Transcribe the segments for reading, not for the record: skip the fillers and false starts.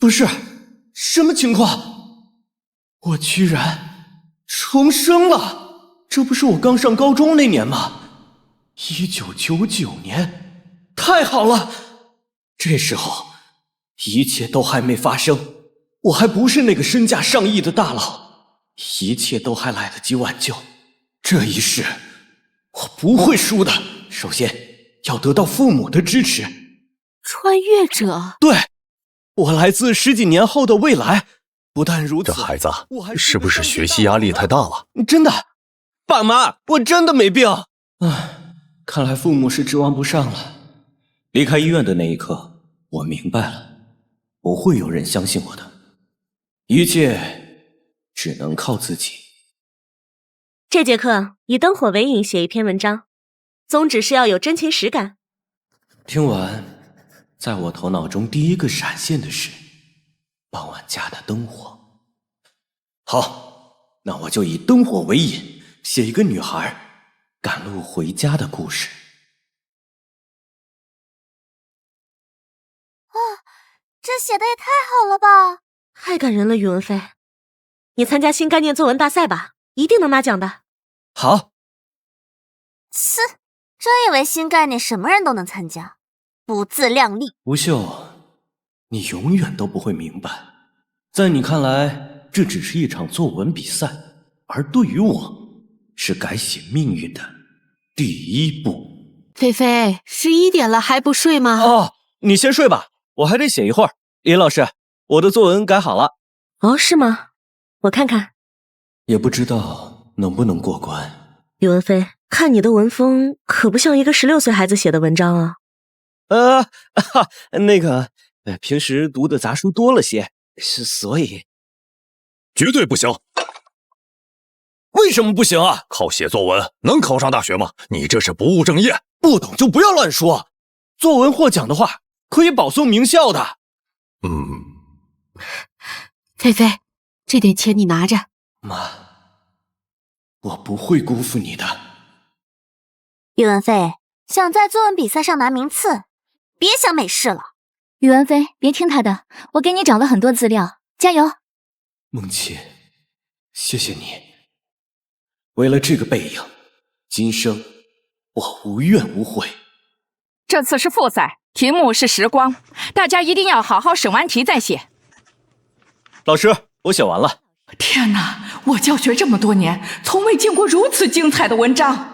不是，什么情况？我居然重生了！这不是我刚上高中那年吗？1999年，太好了！这时候一切都还没发生，我还不是那个身价上亿的大佬，一切都还来得及挽救。这一世我不会输的，首先要得到父母的支持。穿越者？对，我来自10几年后的未来。不但如此，这孩子是不是学习压力太大了？真的，爸妈，我真的没病。唉，看来父母是指望不上了。离开医院的那一刻，我明白了，不会有人相信我的，一切只能靠自己。这节课以灯火为引写一篇文章，宗旨是要有真情实感。听完，在我头脑中第一个闪现的是傍晚家的灯火。好，那我就以灯火为引，写一个女孩赶路回家的故事。这写的也太好了吧！太感人了，宇文飞，你参加新概念作文大赛吧，一定能拿奖的。好。呲，真以为新概念什么人都能参加，不自量力。吴秀，你永远都不会明白，在你看来，这只是一场作文比赛，而对于我，是改写命运的第一步。菲菲，11点了还不睡吗？哦，你先睡吧，我还得写一会儿。李老师，我的作文改好了。哦，是吗？我看看。也不知道能不能过关。宇文飞，看你的文风，可不像一个16岁孩子写的文章啊。平时读的杂书多了些，所以绝对不行！为什么不行啊？靠写作文能考上大学吗？你这是不务正业！不懂就不要乱说。作文获奖的话，可以保送名校的。菲菲，这点钱你拿着。妈，我不会辜负你的。宇文飞，想在作文比赛上拿名次，别想美事了。宇文飞，别听他的，我给你找了很多资料，加油。梦琪，谢谢你。为了这个背影，今生我无怨无悔。这次是复赛，题目是时光，大家一定要好好审完题再写。老师，我写完了。天哪，我教学这么多年，从未见过如此精彩的文章。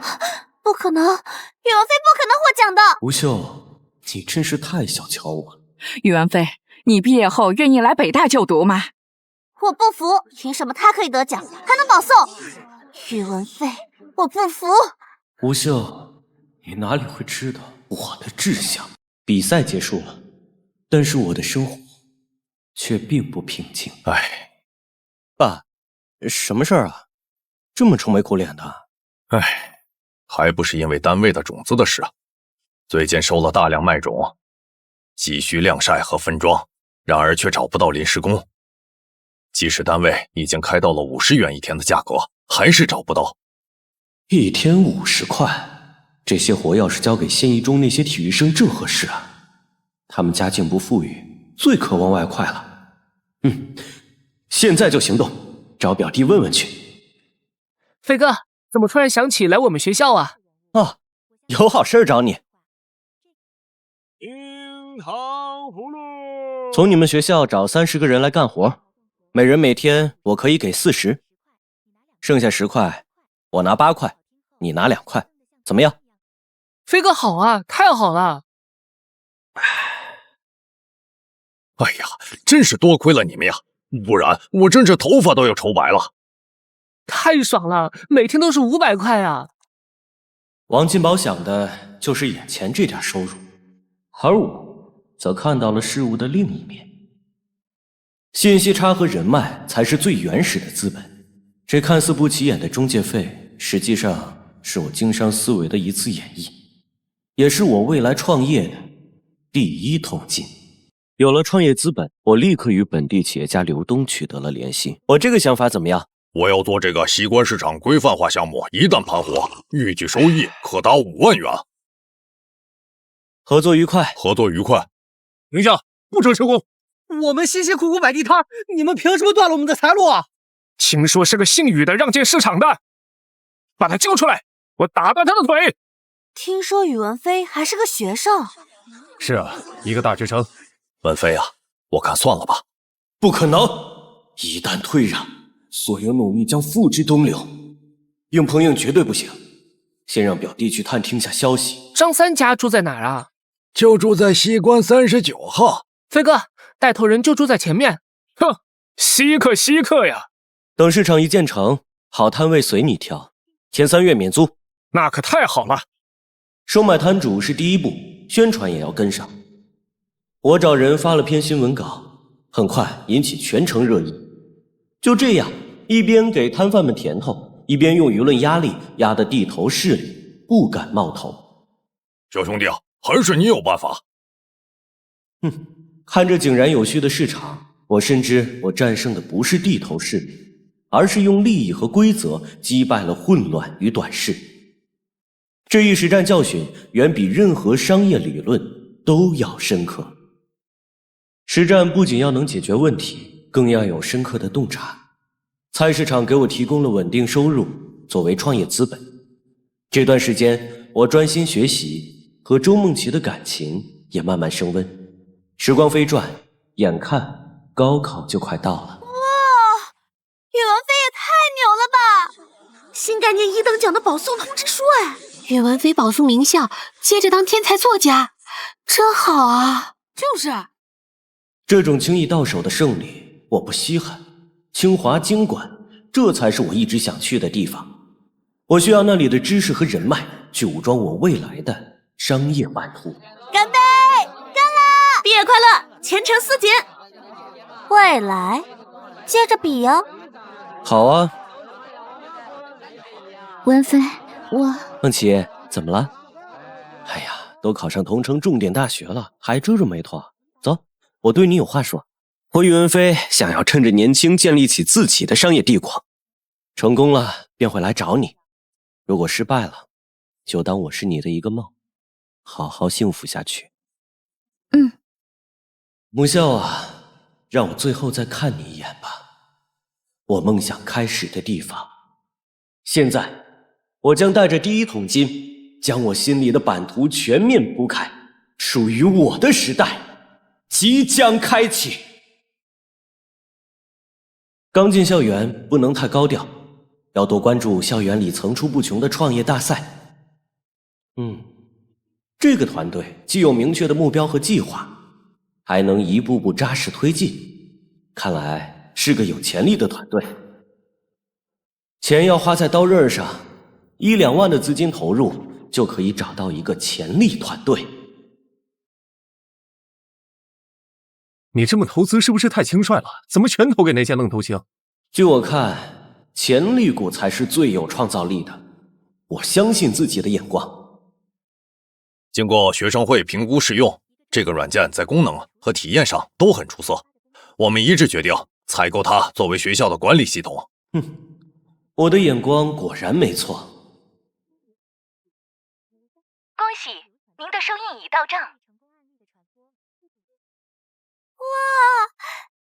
不可能，宇文飞不可能获奖的。吴秀，你真是太小瞧我了。宇文飞，你毕业后愿意来北大就读吗？我不服，凭什么他可以得奖，还能保送？宇文飞，我不服。吴秀，你哪里会知道我的志向？比赛结束了，但是我的生活却并不平静。唉，爸，什么事儿啊？这么愁眉苦脸的？唉，还不是因为单位的种子的事。最近收了大量麦种，急需晾晒和分装，然而却找不到临时工。即使单位已经开到了50元一天的价格，还是找不到。一天50块，这些活要是交给县一中那些体育生正合适啊。他们家境不富裕，最渴望外快了。现在就行动，找表弟问问去。飞哥，怎么突然想起来我们学校啊？哦，有好事找你。银行葫芦，从你们学校找30个人来干活，每人每天我可以给40，剩下10块，我拿8块，你拿2块，怎么样？飞哥好啊，太好了！哎呀，真是多亏了你们呀，不然我真是头发都要愁白了。太爽了，每天都是500块啊！王金宝想的就是眼前这点收入，而我则看到了事物的另一面。信息差和人脉才是最原始的资本，这看似不起眼的中介费，实际上是我经商思维的一次演绎，也是我未来创业的第一桶金。有了创业资本，我立刻与本地企业家刘东取得了联系。我这个想法怎么样？我要做这个西关市场规范化项目，一旦盘活，预计收益可达5万元。合作愉快。合作愉快。等一下，不准撤工！我们辛辛苦苦摆地摊，你们凭什么断了我们的财路啊？听说是个姓宇的让进市场的，把他交出来，我打断他的腿。听说宇文飞还是个学生。是啊，一个大学生。文飞啊，我看算了吧。不可能！一旦退让，所有努力将付之东流。硬碰硬绝对不行。先让表弟去探听下消息。张三家住在哪儿啊？就住在西关39号。飞哥，带头人就住在前面。哼，稀客呀！等市场一建成，好摊位随你挑，前3月免租。那可太好了。收买摊主是第一步，宣传也要跟上。我找人发了篇新闻稿，很快引起全城热议。就这样，一边给摊贩们甜头，一边用舆论压力压得地头势力不敢冒头。小兄弟啊，还是你有办法。看着井然有序的市场，我深知我战胜的不是地头势力，而是用利益和规则击败了混乱与短视。这一实战教训远比任何商业理论都要深刻。实战不仅要能解决问题，更要有深刻的洞察。菜市场给我提供了稳定收入作为创业资本。这段时间我专心学习，和周梦琪的感情也慢慢升温。时光飞转，眼看高考就快到了。哇，宇文飞也太牛了吧！新概念1等奖的保送通知书哎！宇文飞保送名校，接着当天才作家，真好啊！就是，这种轻易到手的胜利我不稀罕。清华经管，这才是我一直想去的地方。我需要那里的知识和人脉，去武装我未来的商业版图。干杯！干了！毕业快乐，前程似锦。未来，接着比呀。好啊。文飞，我……梦琪，怎么了？哎呀，都考上同城重点大学了，还皱着眉头。走，我对你有话说。我宇文飞想要趁着年轻建立起自己的商业帝国，成功了便会来找你，如果失败了，就当我是你的一个梦，好好幸福下去。母校啊，让我最后再看你一眼吧，我梦想开始的地方。现在我将带着第一桶金，将我心里的版图全面铺开，属于我的时代即将开启。刚进校园不能太高调，要多关注校园里层出不穷的创业大赛。这个团队既有明确的目标和计划，还能一步步扎实推进，看来是个有潜力的团队。钱要花在刀刃上，1、2万的资金投入就可以找到一个潜力团队。你这么投资是不是太轻率了？怎么全投给那些愣头青？据我看，潜力股才是最有创造力的。我相信自己的眼光。经过学生会评估试用，这个软件在功能和体验上都很出色。我们一致决定采购它作为学校的管理系统。我的眼光果然没错。恭喜，您的收益已到账。哇，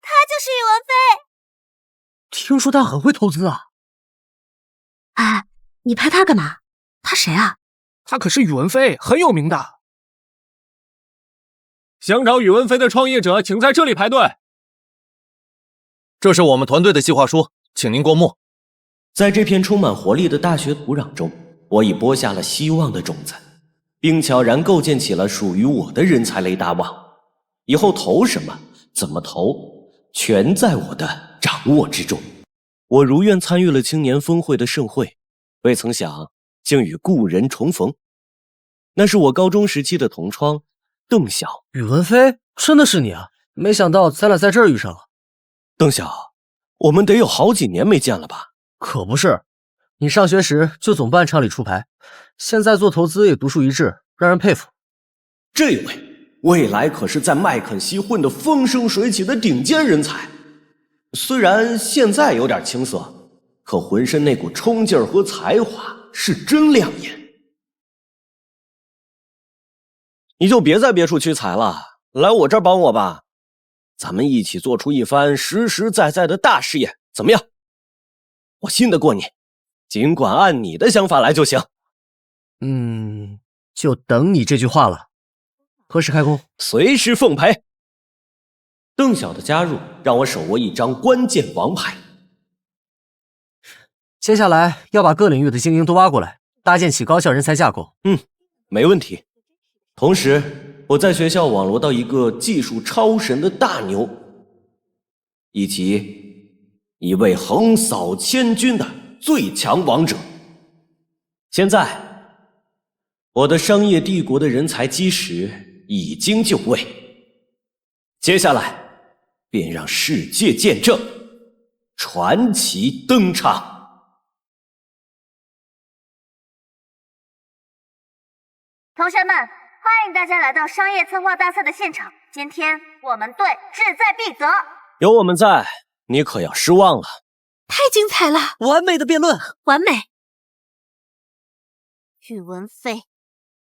他就是宇文飞！听说他很会投资啊。哎，你拍他干嘛？他谁啊？他可是宇文飞，很有名的。想找宇文飞的创业者，请在这里排队。这是我们团队的计划书，请您过目。在这片充满活力的大学土壤中，我已播下了希望的种子，并悄然构建起了属于我的人才雷达网。以后投什么，怎么投，全在我的掌握之中。我如愿参与了青年峰会的盛会，未曾想竟与故人重逢。那是我高中时期的同窗邓晓。宇文飞，真的是你啊！没想到咱俩在这儿遇上了。邓晓，我们得有好几年没见了吧？可不是，你上学时就总办厂里出牌，现在做投资也独树一帜，让人佩服。这位未来可是在麦肯锡混得风生水起的顶尖人才，虽然现在有点青涩，可浑身那股冲劲儿和才华是真亮眼。你就别在别处屈才了，来我这儿帮我吧。咱们一起做出一番实实在在的大事业，怎么样？我信得过你，尽管按你的想法来就行。就等你这句话了。何时开工？随时奉陪。邓晓的加入让我手握一张关键王牌。接下来要把各领域的精英都挖过来，搭建起高效人才架构。没问题。同时，我在学校网罗到一个技术超神的大牛，以及一位横扫千军的最强王者。现在，我的商业帝国的人才基石已经就位，接下来便让世界见证传奇登场。同学们，欢迎大家来到商业策划大赛的现场。今天我们队志在必得，有我们在，你可要失望了。太精彩了！完美的辩论，完美。宇文飞，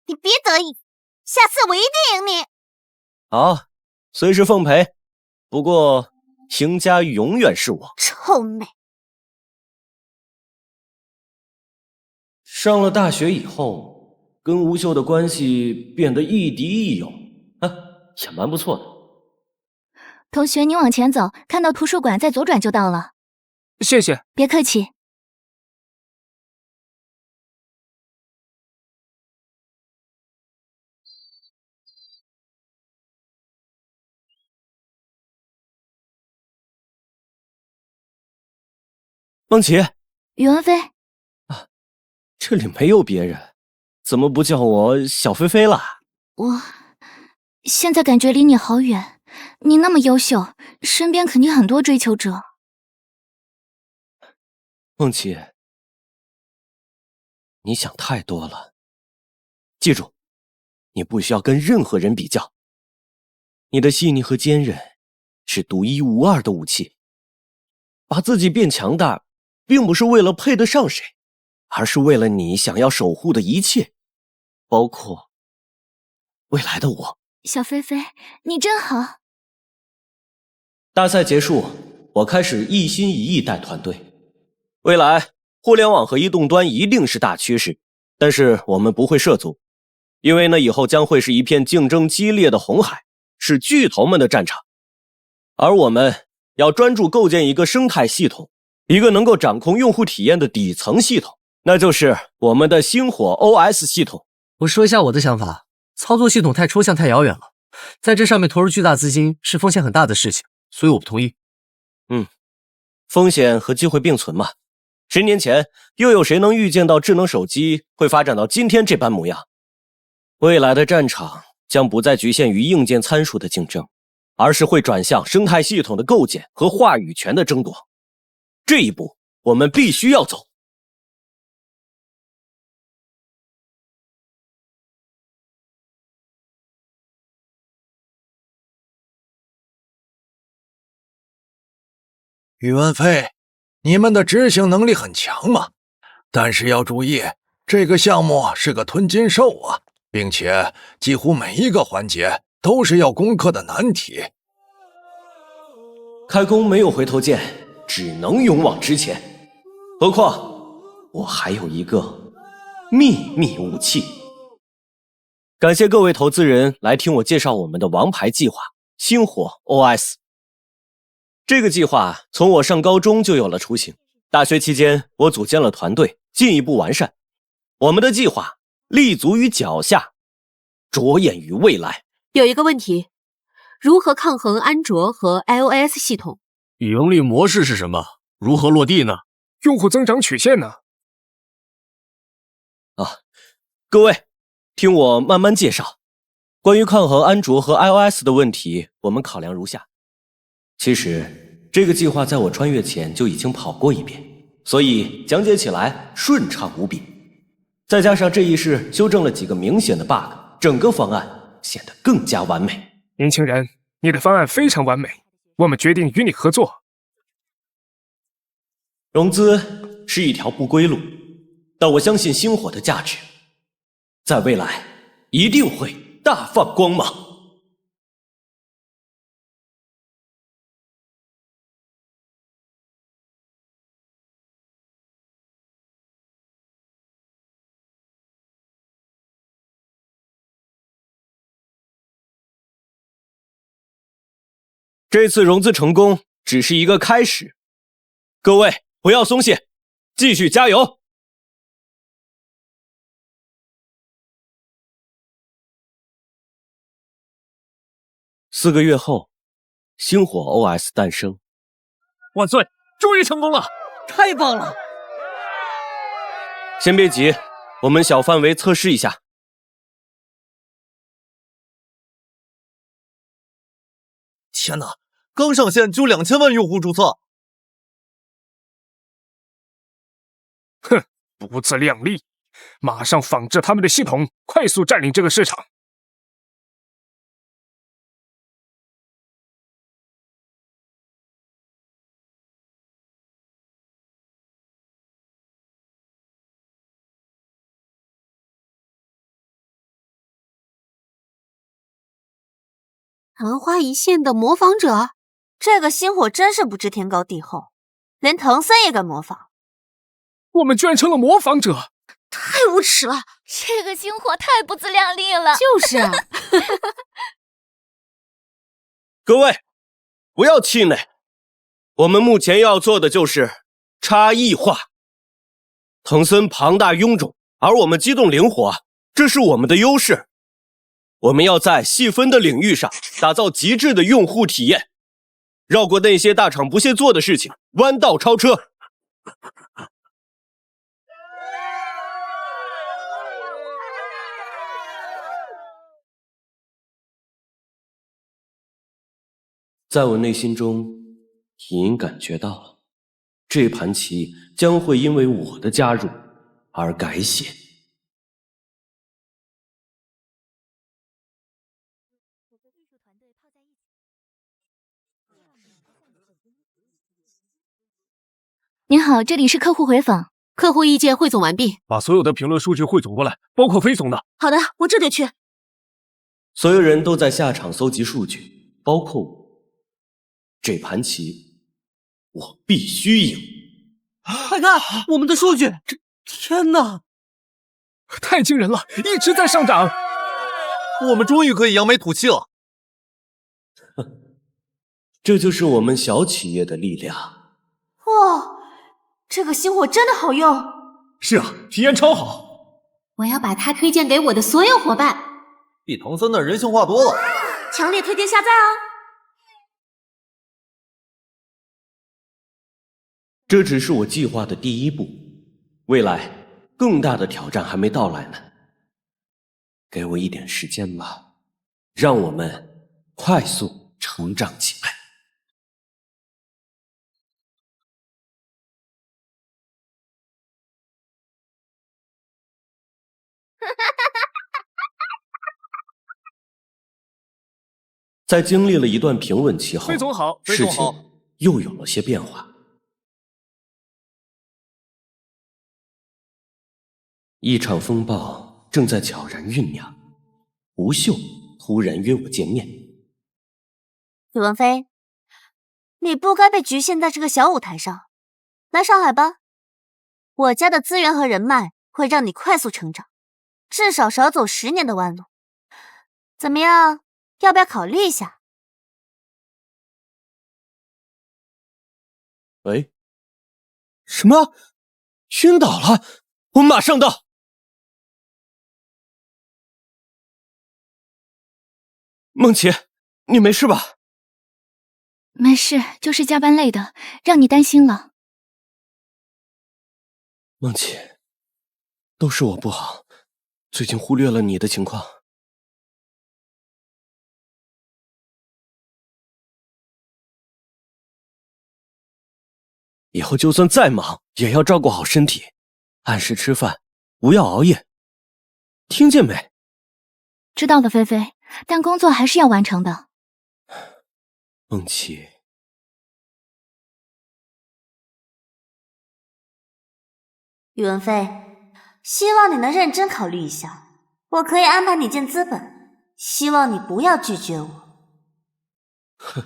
你别得意，下次我一定赢你。好，随时奉陪。不过，赢家永远是我。臭美。上了大学以后，跟吴秀的关系变得亦敌亦友，也蛮不错的。同学，你往前走，看到图书馆，再左转就到了。谢谢。别客气。梦琪，宇文飞，这里没有别人，怎么不叫我小菲菲了？我现在感觉离你好远，你那么优秀，身边肯定很多追求者。梦琪，你想太多了。记住，你不需要跟任何人比较。你的细腻和坚韧是独一无二的武器。把自己变强大，并不是为了配得上谁，而是为了你想要守护的一切，包括未来的我。小菲菲，你真好。大赛结束，我开始一心一意带团队。未来，互联网和移动端一定是大趋势，但是我们不会涉足，因为那以后将会是一片竞争激烈的红海，是巨头们的战场。而我们要专注构建一个生态系统，一个能够掌控用户体验的底层系统，那就是我们的星火 OS 系统。我说一下我的想法，操作系统太抽象太遥远了，在这上面投入巨大资金是风险很大的事情，所以我不同意。风险和机会并存嘛。10年前，又有谁能预见到智能手机会发展到今天这般模样？未来的战场将不再局限于硬件参数的竞争，而是会转向生态系统的构建和话语权的争夺。这一步，我们必须要走。宇文飞，你们的执行能力很强嘛，但是要注意，这个项目是个吞金兽啊，并且几乎每一个环节都是要攻克的难题。开弓没有回头箭，只能勇往直前。何况我还有一个秘密武器。感谢各位投资人来听我介绍我们的王牌计划——星火 OS。这个计划从我上高中就有了雏形，大学期间我组建了团队，进一步完善。我们的计划立足于脚下，着眼于未来。有一个问题，如何抗衡安卓和 iOS 系统？盈利模式是什么？如何落地呢？用户增长曲线呢？各位，听我慢慢介绍。关于抗衡安卓和 iOS 的问题，我们考量如下。其实，这个计划在我穿越前就已经跑过一遍，所以讲解起来顺畅无比。再加上这一世修正了几个明显的 bug， 整个方案显得更加完美。年轻人，你的方案非常完美，我们决定与你合作。融资是一条不归路，但我相信星火的价值，在未来一定会大放光芒。这次融资成功只是一个开始，各位不要松懈，继续加油。4个月后，星火 OS 诞生。万岁！终于成功了，太棒了！先别急，我们小范围测试一下。天哪，刚上线就2000万用户注册！哼，不自量力！马上仿制他们的系统，快速占领这个市场。昙花一现的模仿者，这个星火真是不知天高地厚，连唐三也敢模仿。我们居然成了模仿者，太无耻了！这个星火太不自量力了。就是啊。各位，不要气馁，我们目前要做的就是差异化。藤森庞大臃肿，而我们机动灵活，这是我们的优势。我们要在细分的领域上打造极致的用户体验，绕过那些大厂不屑做的事情，弯道超车。在我内心中，隐隐感觉到了，这盘棋将会因为我的加入而改写。您好，这里是客户回访，客户意见汇总完毕，把所有的评论数据汇总过来，包括飞总的。好的，我这就去。所有人都在下场搜集数据，包括我。这盘棋，我必须赢！快看，我们的数据！天哪，太惊人了，一直在上涨。我们终于可以扬眉吐气了。这就是我们小企业的力量。哇，这个星火真的好用。是啊，体验超好。我要把它推荐给我的所有伙伴。比唐三的人性化多了。强烈推荐下载哦。这只是我计划的第一步，未来更大的挑战还没到来呢。给我一点时间吧，让我们快速成长起来。在经历了一段平稳期后，飞总好，飞事总好。情又有了些变化。一场风暴正在悄然酝酿，吴秀突然约我见面。宇文飞，你不该被局限在这个小舞台上，来上海吧。我家的资源和人脉会让你快速成长，至少少走10年的弯路。怎么样？要不要考虑一下？喂？什么？晕倒了？我马上到。梦琪，你没事吧？没事，就是加班累的，让你担心了。梦琪，都是我不好，最近忽略了你的情况。以后就算再忙，也要照顾好身体，按时吃饭，不要熬夜，听见没？知道了，菲菲，但工作还是要完成的。梦琪，宇文飞，希望你能认真考虑一下，我可以安排你见资本，希望你不要拒绝我。哼，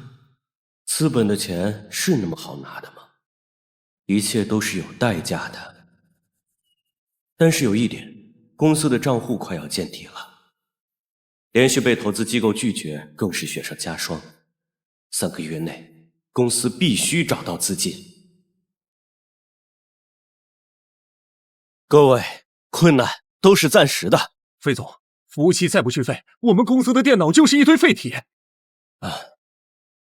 资本的钱是那么好拿的吗？一切都是有代价的。但是有一点，公司的账户快要见底了，连续被投资机构拒绝，更是雪上加霜。3个月内，公司必须找到资金。各位，困难都是暂时的。费总，服务器再不续费，我们公司的电脑就是一堆废铁。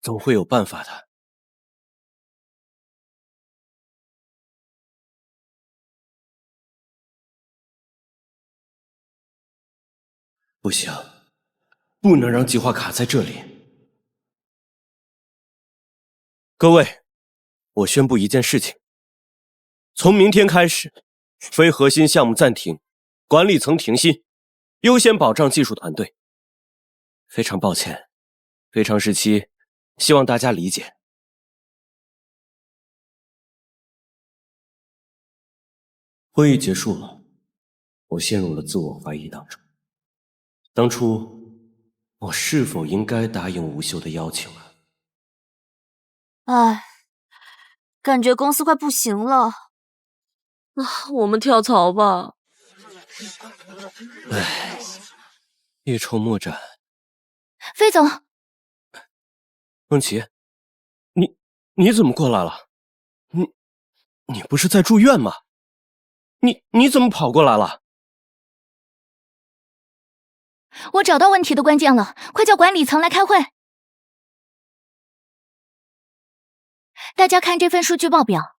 总会有办法的。不行，不能让计划卡在这里。各位，我宣布一件事情：从明天开始，非核心项目暂停，管理层停薪，优先保障技术团队。非常抱歉，非常时期，希望大家理解。会议结束了，我陷入了自我怀疑当中。当初我是否应该答应吴秀的邀请啊？唉，感觉公司快不行了。我们跳槽吧。唉，一筹莫展。飞总，梦琪，你怎么过来了？你不是在住院吗？你怎么跑过来了？我找到问题的关键了，快叫管理层来开会。大家看这份数据报表。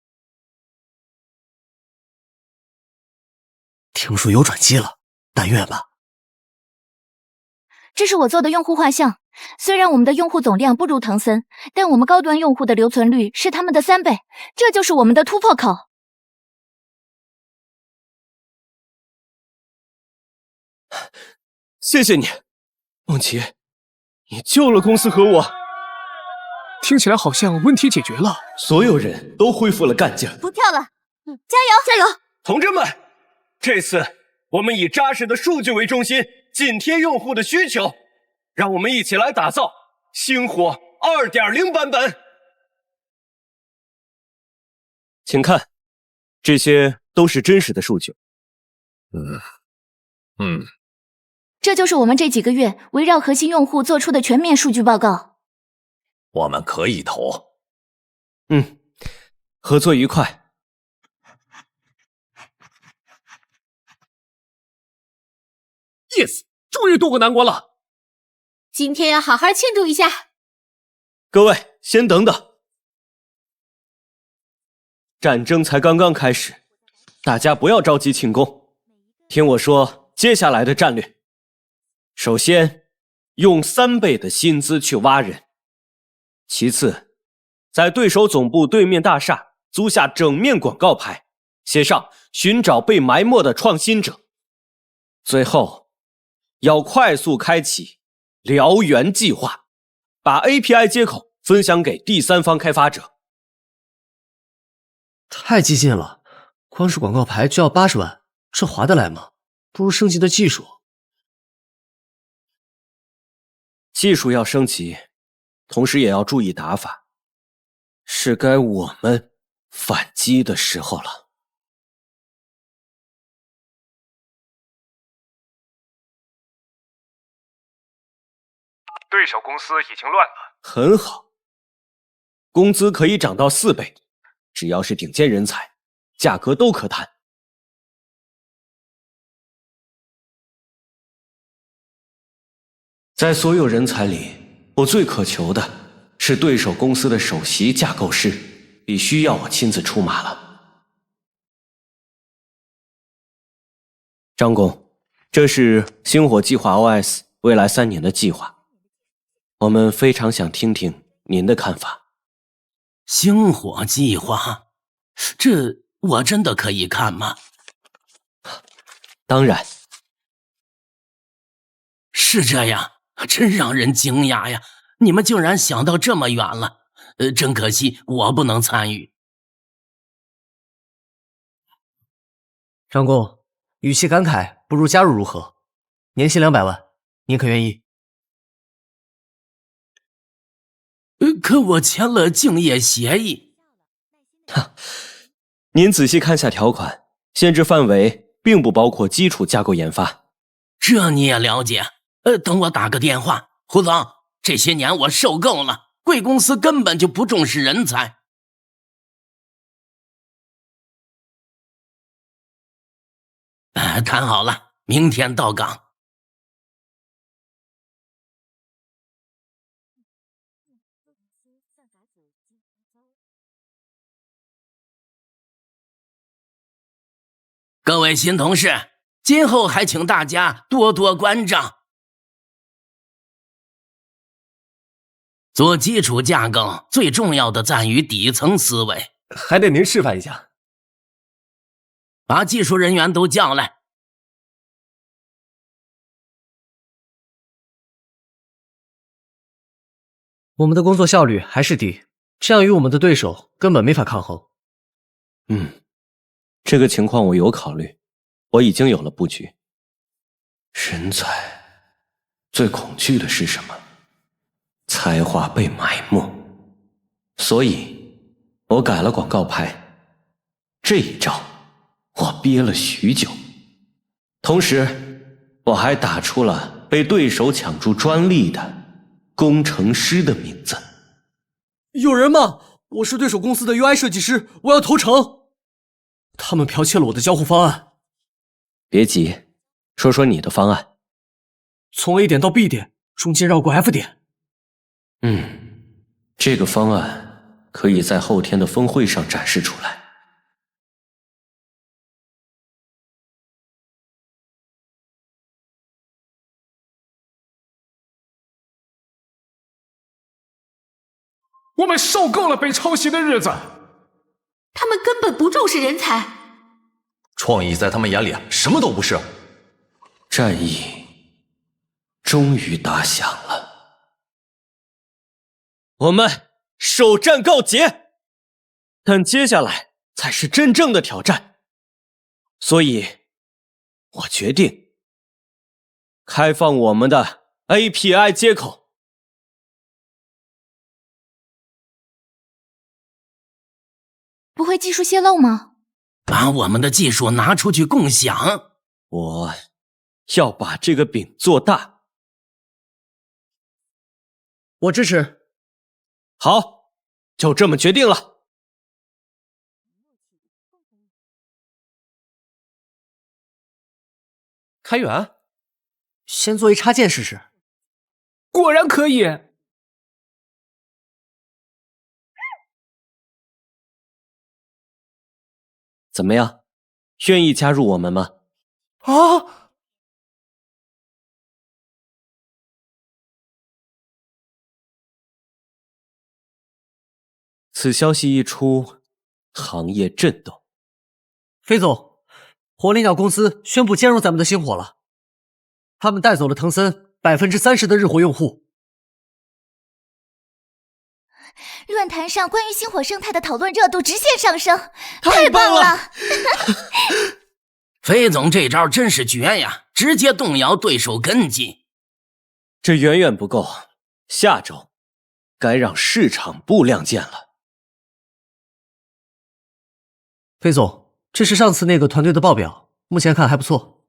听说有转机了，但愿吧。这是我做的用户画像，虽然我们的用户总量不如腾森，但我们高端用户的留存率是他们的3倍，这就是我们的突破口。谢谢你，梦琪，你救了公司和我。听起来好像问题解决了，所有人都恢复了干劲。不跳了，加油，加油！同志们，这次我们以扎实的数据为中心，紧贴用户的需求，让我们一起来打造星火 2.0 版本。请看，这些都是真实的数据。这就是我们这几个月围绕核心用户做出的全面数据报告。我们可以投。合作愉快。Yes， 终于渡过难关了。今天要好好庆祝一下。各位，先等等。战争才刚刚开始，大家不要着急庆功。听我说接下来的战略。首先，用3倍的薪资去挖人。其次，在对手总部对面大厦租下整面广告牌，写上寻找被埋没的创新者。最后，要快速开启燎原计划，把 API 接口分享给第3方开发者。太激进了，光是广告牌就要80万，这划得来吗？不如升级的技术。技术要升级，同时也要注意打法。是该我们反击的时候了。对手公司已经乱了。很好，工资可以涨到4倍，只要是顶尖人才，价格都可谈。在所有人才里，我最渴求的是对手公司的首席架构师，必须要我亲自出马了。张工，这是星火计划 OS 未来3年的计划，我们非常想听听您的看法。星火计划，这我真的可以看吗？当然。是这样，真让人惊讶呀！你们竟然想到这么远了，真可惜我不能参与。张工，语气感慨，不如加入如何？年薪200万，您可愿意？可我签了竞业协议。您仔细看下条款，限制范围并不包括基础架构研发。这你也了解？等我打个电话。胡总，这些年我受够了，贵公司根本就不重视人才。谈好了，明天到岗。各位新同事，今后还请大家多多关照。做基础架构最重要的在于底层思维，还得您示范一下。把技术人员都叫来。我们的工作效率还是低，这样与我们的对手根本没法抗衡。这个情况我有考虑，我已经有了布局。人才最恐惧的是什么？才华被埋没。所以我改了广告牌，这一招我憋了许久。同时我还打出了被对手抢注专利的工程师的名字。有人吗？我是对手公司的 UI 设计师，我要投诚。他们剽窃了我的交互方案。别急，说说你的方案。从 A 点到 B 点，中间绕过 F 点。这个方案可以在后天的峰会上展示出来。我们受够了被抄袭的日子。他们根本不重视人才。创意在他们眼里什么都不是。战役终于打响了。我们首战告捷，但接下来才是真正的挑战。所以我决定开放我们的 API 接口。不会技术泄露吗？把我们的技术拿出去共享。我要把这个饼做大。我支持。好，就这么决定了。开源？先做一插件试试。果然可以。怎么样？愿意加入我们吗？啊！此消息一出，行业震动。飞总，火灵鸟公司宣布兼容咱们的星火了，他们带走了腾森30%的日活用户。论坛上关于星火生态的讨论热度直线上升，太棒了！飞总这招真是绝呀，直接动摇对手根基。这远远不够，下周该让市场部亮剑了。飞总，这是上次那个团队的报表，目前看还不错。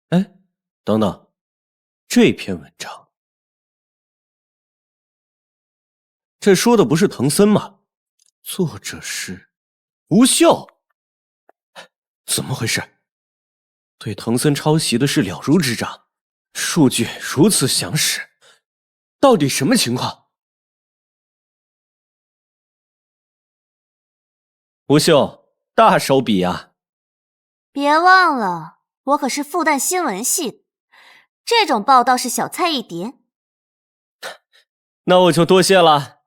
哎，等等，这篇文章，这说的不是滕森吗？作者是吴秀，怎么回事？对滕森抄袭的事了如指掌，数据如此详实，到底什么情况？吴秀，大手笔啊！别忘了，我可是复旦新闻系的，这种报道是小菜一碟。那我就多谢了。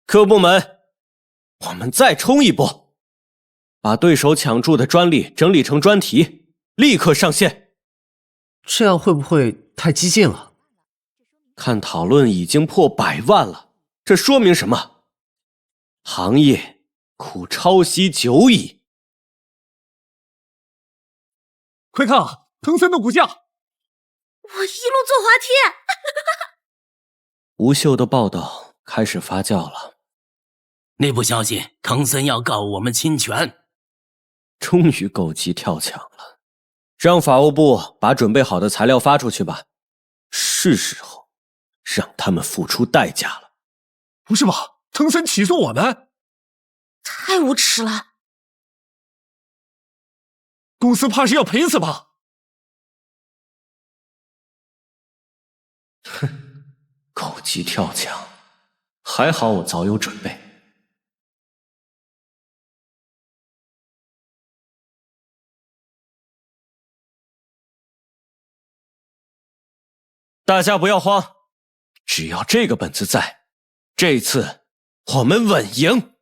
各部门，我们再冲一波，把对手抢注的专利整理成专题，立刻上线。这样会不会太激进了？看讨论已经破100万了，这说明什么？行业苦抄袭久矣。快看啊，腾森的股价！我一路坐滑梯。吴秀的报道开始发酵了。内部消息，腾森要告我们侵权。终于狗急跳墙了。让法务部把准备好的材料发出去吧，是时候让他们付出代价了。不是吧？藤森起诉我们？太无耻了！公司怕是要赔死吧？哼，狗急跳墙，还好我早有准备。大家不要慌，只要这个本子在，这次我们稳赢。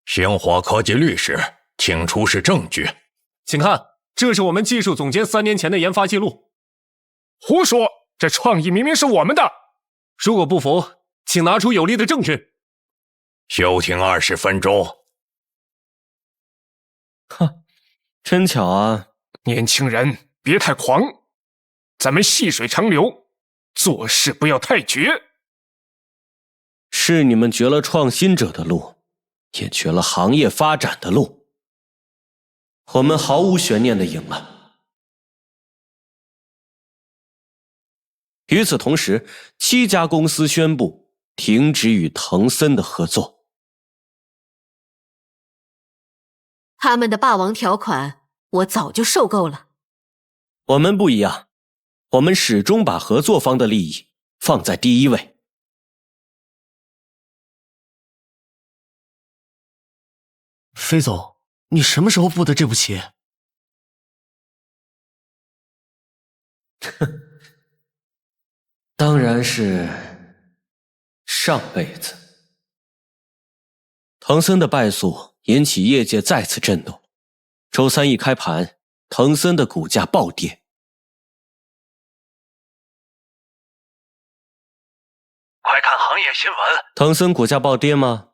星火科技律师，请出示证据。请看，这是我们技术总监3年前的研发记录。胡说！这创意明明是我们的。如果不服，请拿出有力的证据。休庭20分钟。哼，真巧啊！年轻人别太狂，咱们细水长流，做事不要太绝。是你们绝了创新者的路，也绝了行业发展的路。我们毫无悬念地赢了。与此同时，7家公司宣布停止与藤森的合作。他们的霸王条款，我早就受够了。我们不一样，我们始终把合作方的利益放在第一位。飞总，你什么时候布的这步棋？当然是上辈子。藤森的败诉引起业界再次震动，周三一开盘，藤森的股价暴跌。快看行业新闻，藤森股价暴跌吗？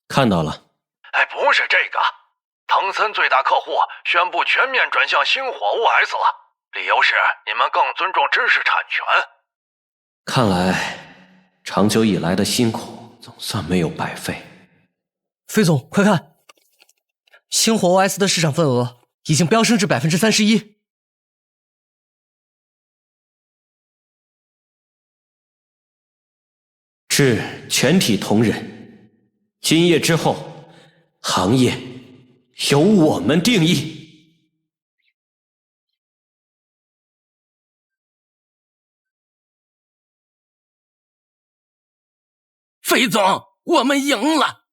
看到了。哎，不是这个，藤森最大客户宣布全面转向星火 OS 了，理由是你们更尊重知识产权。看来长久以来的辛苦总算没有白费。飞总，快看，星火 OS 的市场份额已经飙升至 31%。致全体同仁，今夜之后，行业由我们定义。飞总，我们赢了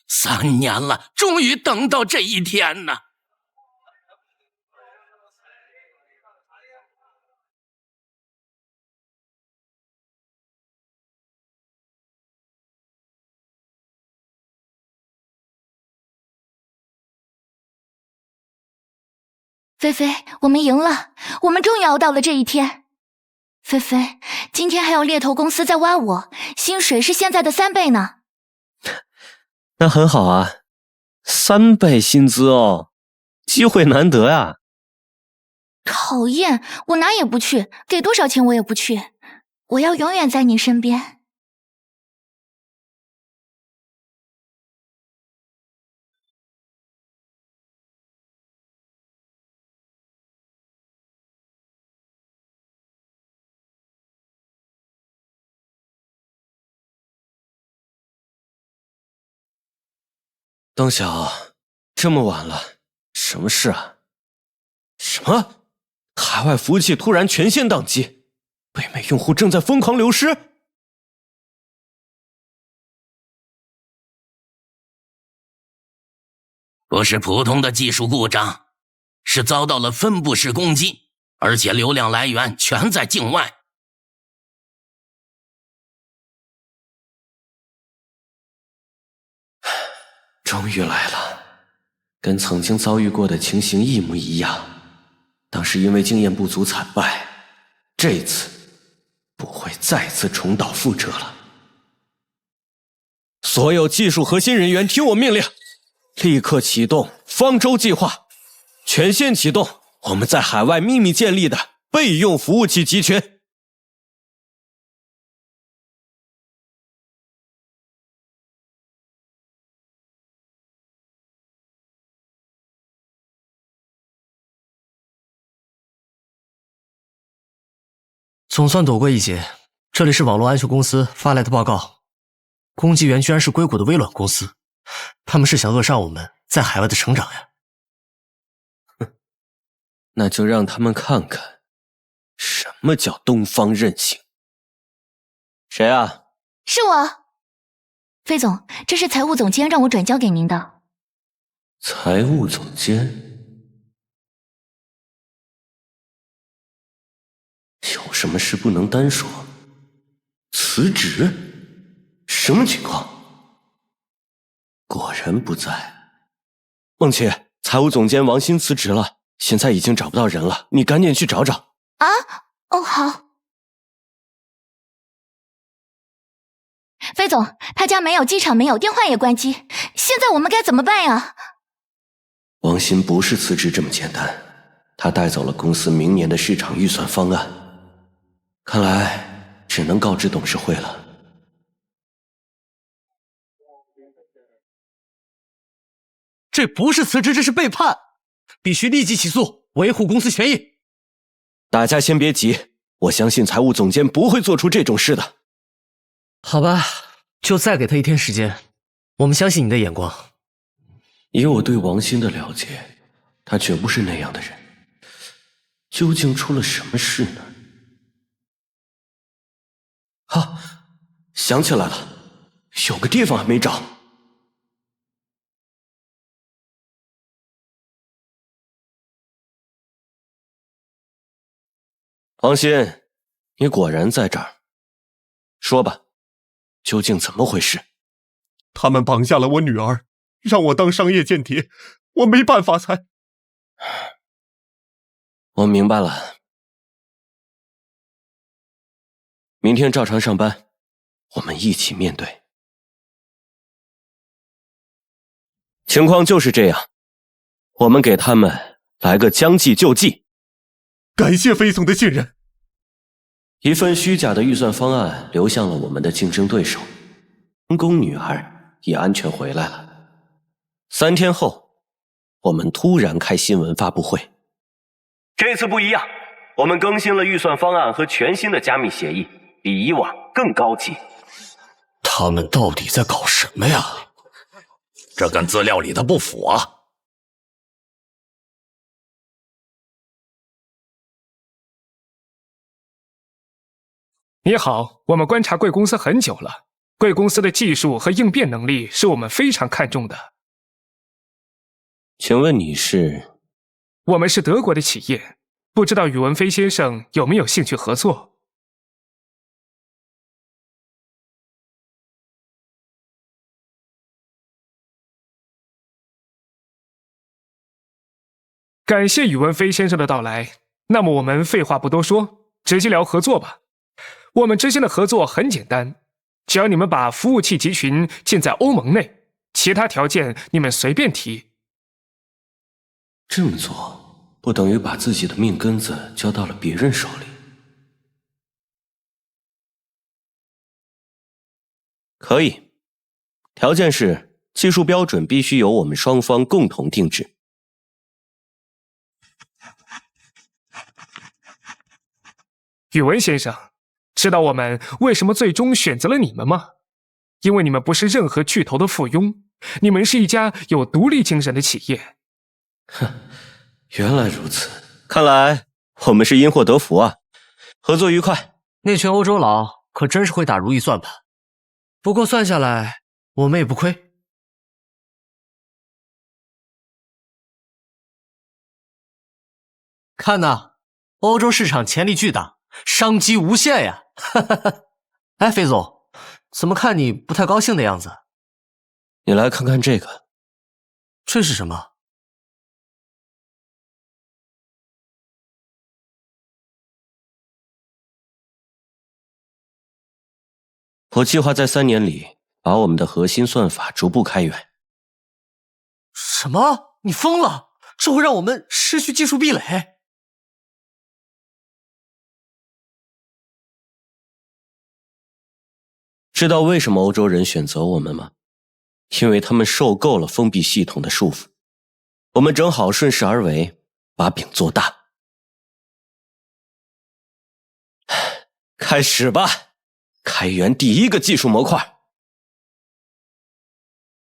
！3年了，终于等到这一天呢。菲菲，我们赢了，我们终于熬到了这一天。菲菲，今天还有猎头公司在挖我，薪水是现在的3倍呢。那很好啊，3倍薪资哦，机会难得啊。讨厌，我哪也不去，给多少钱我也不去，我要永远在你身边。邓晓，这么晚了，什么事啊？什么？海外服务器突然全线宕机，北美用户正在疯狂流失？不是普通的技术故障，是遭到了分布式攻击，而且流量来源全在境外。终于来了，跟曾经遭遇过的情形一模一样。当时因为经验不足惨败，这次不会再次重蹈覆辙了。所有技术核心人员听我命令，立刻启动方舟计划，全线启动我们在海外秘密建立的备用服务器集群。总算躲过一劫。这里是网络安全公司发来的报告，攻击源居然是硅谷的微软公司，他们是想扼杀我们在海外的成长呀。哼，那就让他们看看什么叫东方韧性。谁啊？是我。费总，这是财务总监让我转交给您的。财务总监？有什么事不能单说？辞职？什么情况？果然不在。梦琪，财务总监王鑫辞职了，现在已经找不到人了，你赶紧去找找。啊？哦，好。费总，他家没有，机场没有，电话也关机，现在我们该怎么办呀？王鑫不是辞职这么简单，他带走了公司明年的市场预算方案，看来只能告知董事会了。这不是辞职，这是背叛，必须立即起诉，维护公司权益。大家先别急，我相信财务总监不会做出这种事的。好吧，就再给他1天时间，我们相信你的眼光。以我对王鑫的了解，他绝不是那样的人。究竟出了什么事呢？啊，想起来了，有个地方还没找。王鑫，你果然在这儿。说吧，究竟怎么回事？他们绑架了我女儿，让我当商业间谍，我没办法才……我明白了。明天照常上班，我们一起面对。情况就是这样，我们给他们来个将计就计。感谢飞总的信任。一份虚假的预算方案流向了我们的竞争对手，成功女儿也安全回来了。3天后，我们突然开新闻发布会。这次不一样，我们更新了预算方案和全新的加密协议，比以往更高级。他们到底在搞什么呀？这跟资料里的不符啊！你好，我们观察贵公司很久了，贵公司的技术和应变能力是我们非常看重的。请问你是？我们是德国的企业，不知道宇文飞先生有没有兴趣合作？感谢宇文飞先生的到来，那么我们废话不多说，直接聊合作吧。我们之间的合作很简单，只要你们把服务器集群建在欧盟内，其他条件你们随便提。这么做不等于把自己的命根子交到了别人手里？可以，条件是技术标准必须由我们双方共同定制。宇文先生，知道我们为什么最终选择了你们吗？因为你们不是任何巨头的附庸，你们是一家有独立精神的企业。哼，原来如此，看来我们是因祸得福啊！合作愉快。那群欧洲佬可真是会打如意算盘，不过算下来我们也不亏。看呐，欧洲市场潜力巨大，商机无限呀！哎，飞总，怎么看你不太高兴的样子？你来看看这个。这是什么？我计划在3年里把我们的核心算法逐步开源。什么？你疯了？这会让我们失去技术壁垒。知道为什么欧洲人选择我们吗？因为他们受够了封闭系统的束缚，我们正好顺势而为，把饼做大。开始吧，开源第一个技术模块。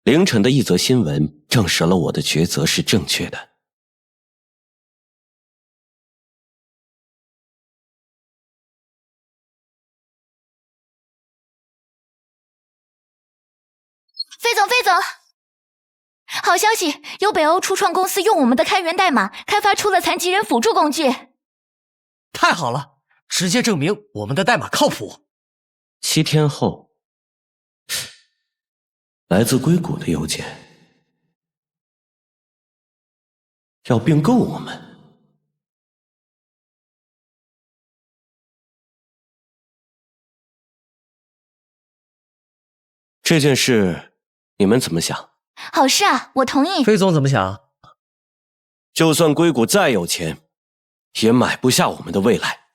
凌晨的一则新闻证实了我的抉择是正确的。飞总，飞总，好消息，有北欧初创公司用我们的开源代码开发出了残疾人辅助工具。太好了，直接证明我们的代码靠谱。7天后，来自硅谷的邮件，要并购我们。这件事你们怎么想？好事啊，我同意。飞总怎么想？就算硅谷再有钱，也买不下我们的未来。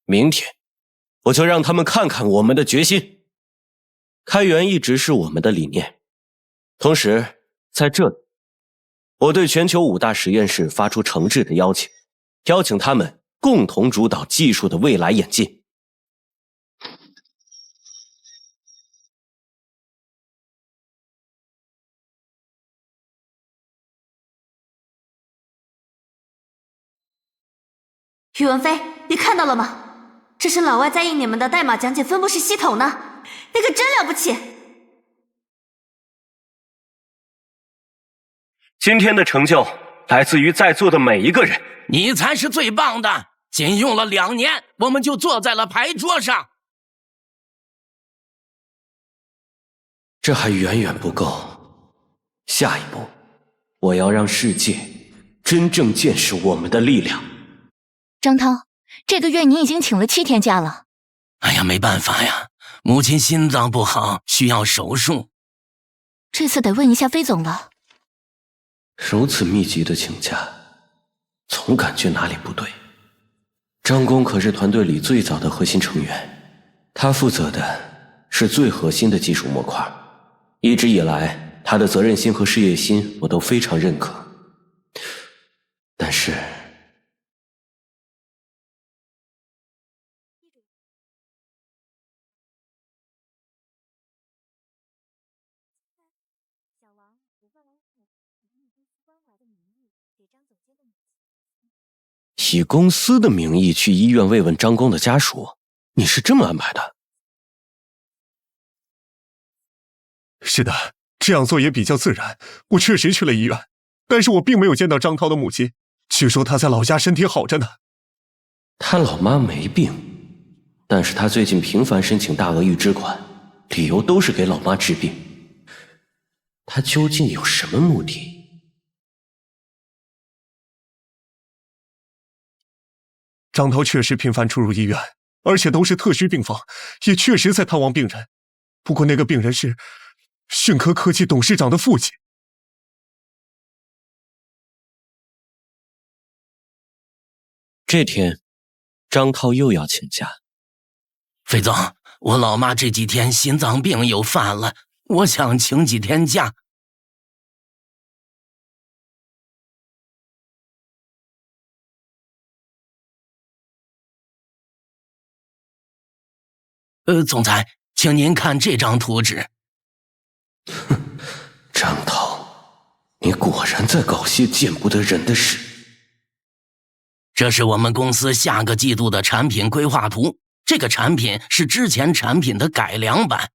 明天，我就让他们看看我们的决心。开源一直是我们的理念，同时在这里，我对全球5大实验室发出诚挚的邀请，邀请他们共同主导技术的未来演进。宇文飞，你看到了吗？这是老外在印你们的代码讲解分布式系统呢，那可真了不起！今天的成就来自于在座的每一个人。你才是最棒的！仅用了2年，我们就坐在了牌桌上。这还远远不够，下一步，我要让世界真正见识我们的力量。张涛，这个月你已经请了7天假了。哎呀，没办法呀，母亲心脏不好，需要手术。这次得问一下飞总了。如此密集的请假，总感觉哪里不对。张工可是团队里最早的核心成员，他负责的是最核心的技术模块，一直以来他的责任心和事业心我都非常认可。但是以公司的名义去医院慰问张工的家属，你是这么安排的？是的，这样做也比较自然。我确实去了医院，但是我并没有见到张涛的母亲，据说她在老家身体好着呢。他老妈没病，但是他最近频繁申请大额预支款，理由都是给老妈治病。他究竟有什么目的？张涛确实频繁出入医院，而且都是特需病房，也确实在探望病人。不过那个病人是迅科科技董事长的父亲。这天，张涛又要请假。飞总，我老妈这几天心脏病又犯了，我想请几天假。总裁，请您看这张图纸。哼，张涛，你果然在搞些见不得人的事。这是我们公司下个季度的产品规划图，这个产品是之前产品的改良版。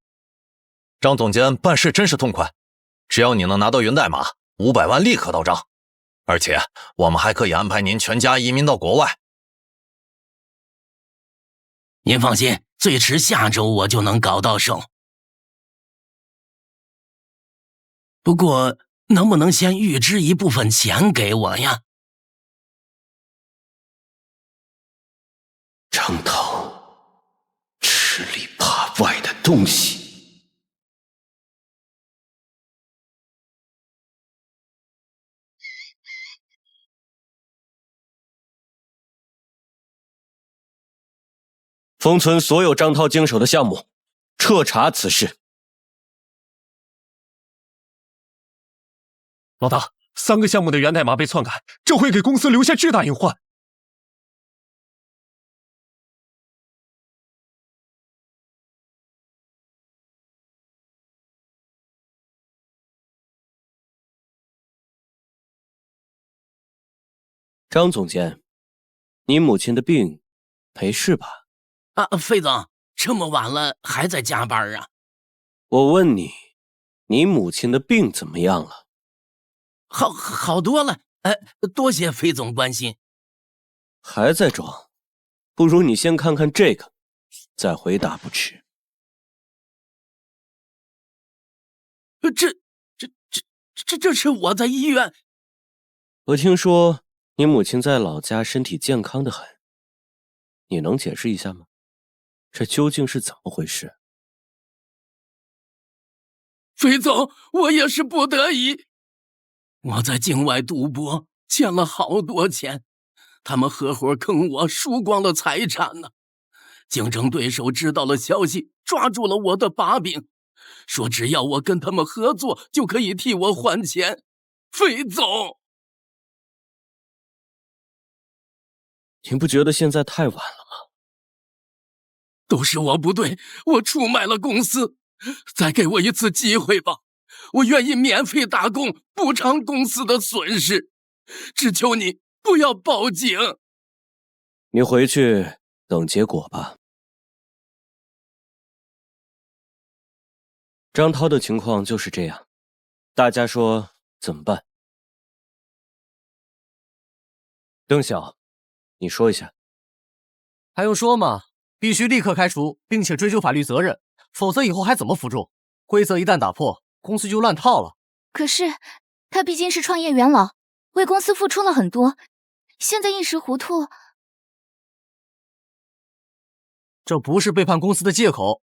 张总监办事真是痛快，只要你能拿到源代码，500万立刻到账，而且我们还可以安排您全家移民到国外。您放心，最迟下周我就能搞到手。不过，能不能先预支一部分钱给我呀？张涛，吃里扒外的东西。封存所有张涛经手的项目，彻查此事。老大，3个项目的源代码被篡改，这会给公司留下巨大隐患。张总监，你母亲的病没事吧？费总，这么晚了还在加班啊？我问你，你母亲的病怎么样了？好多了。多谢费总关心。还在装？不如你先看看这个，再回答不迟。这是我在医院。我听说你母亲在老家身体健康得很，你能解释一下吗？这究竟是怎么回事？费总，我也是不得已。我在境外赌博，欠了好多钱，他们合伙坑我，输光了财产呢。竞争对手知道了消息，抓住了我的把柄，说只要我跟他们合作，就可以替我还钱。费总，你不觉得现在太晚了吗？都是我不对，我出卖了公司，再给我一次机会吧，我愿意免费打工，补偿公司的损失，只求你不要报警。你回去等结果吧。张涛的情况就是这样，大家说怎么办？邓晓，你说一下。还用说吗？必须立刻开除，并且追究法律责任，否则以后还怎么服众？规则一旦打破，公司就乱套了。可是他毕竟是创业元老，为公司付出了很多，现在一时糊涂，这不是背叛公司的借口。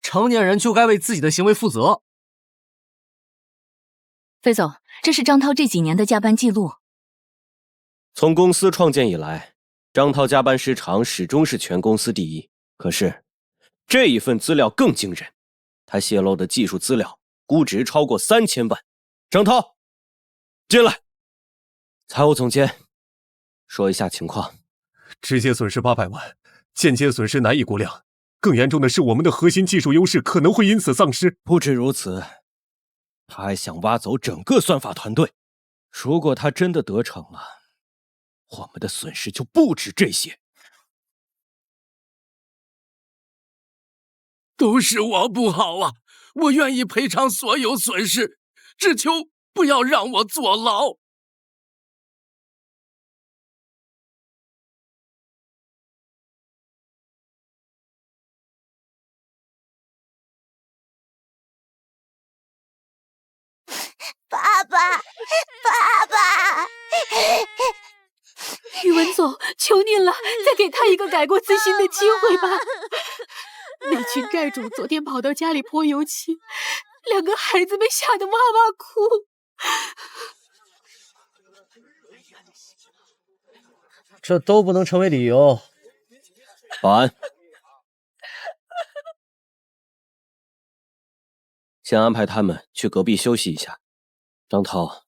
成年人就该为自己的行为负责。费总，这是张涛这几年的加班记录。从公司创建以来，张涛加班时长始终是全公司第一。可是，这一份资料更惊人，他泄露的技术资料估值超过3000万。张涛，进来。财务总监，说一下情况。直接损失800万，间接损失难以估量。更严重的是，我们的核心技术优势可能会因此丧失。不止如此，他还想挖走整个算法团队。如果他真的得逞了，我们的损失就不止这些。都是我不好啊，我愿意赔偿所有损失，只求不要让我坐牢。爸爸，爸爸！宇文总，求您了，再给他一个改过自新的机会吧。那群债主昨天跑到家里泼油漆，2个孩子被吓得哇哇哭。这都不能成为理由。保安，先安排他们去隔壁休息一下。张涛，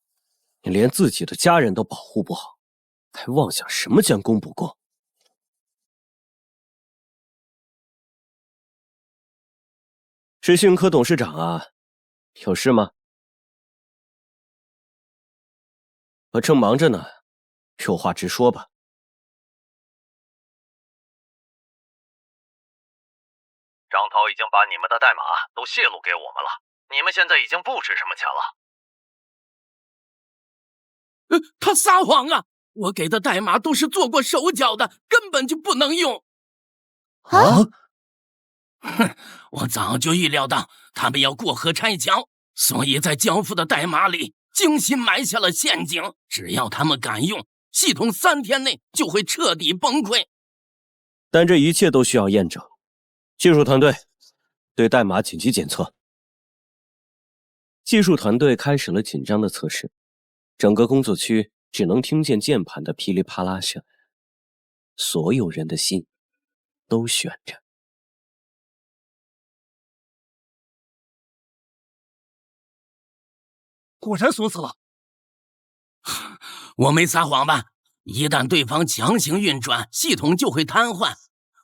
你连自己的家人都保护不好，还妄想什么将功补过？是信科董事长啊，有事吗？我正忙着呢，有话直说吧。张涛已经把你们的代码都泄露给我们了，你们现在已经不值什么钱了。他撒谎啊！我给的代码都是做过手脚的，根本就不能用。啊！哼，我早就预料到他们要过河拆桥，所以在交付的代码里精心埋下了陷阱。只要他们敢用，系统3天内就会彻底崩溃。但这一切都需要验证。技术团队对代码紧急检测。技术团队开始了紧张的测试，整个工作区只能听见键盘的噼里啪啦声，所有人的心都悬着。果然锁死了，我没撒谎吧？一旦对方强行运转，系统就会瘫痪。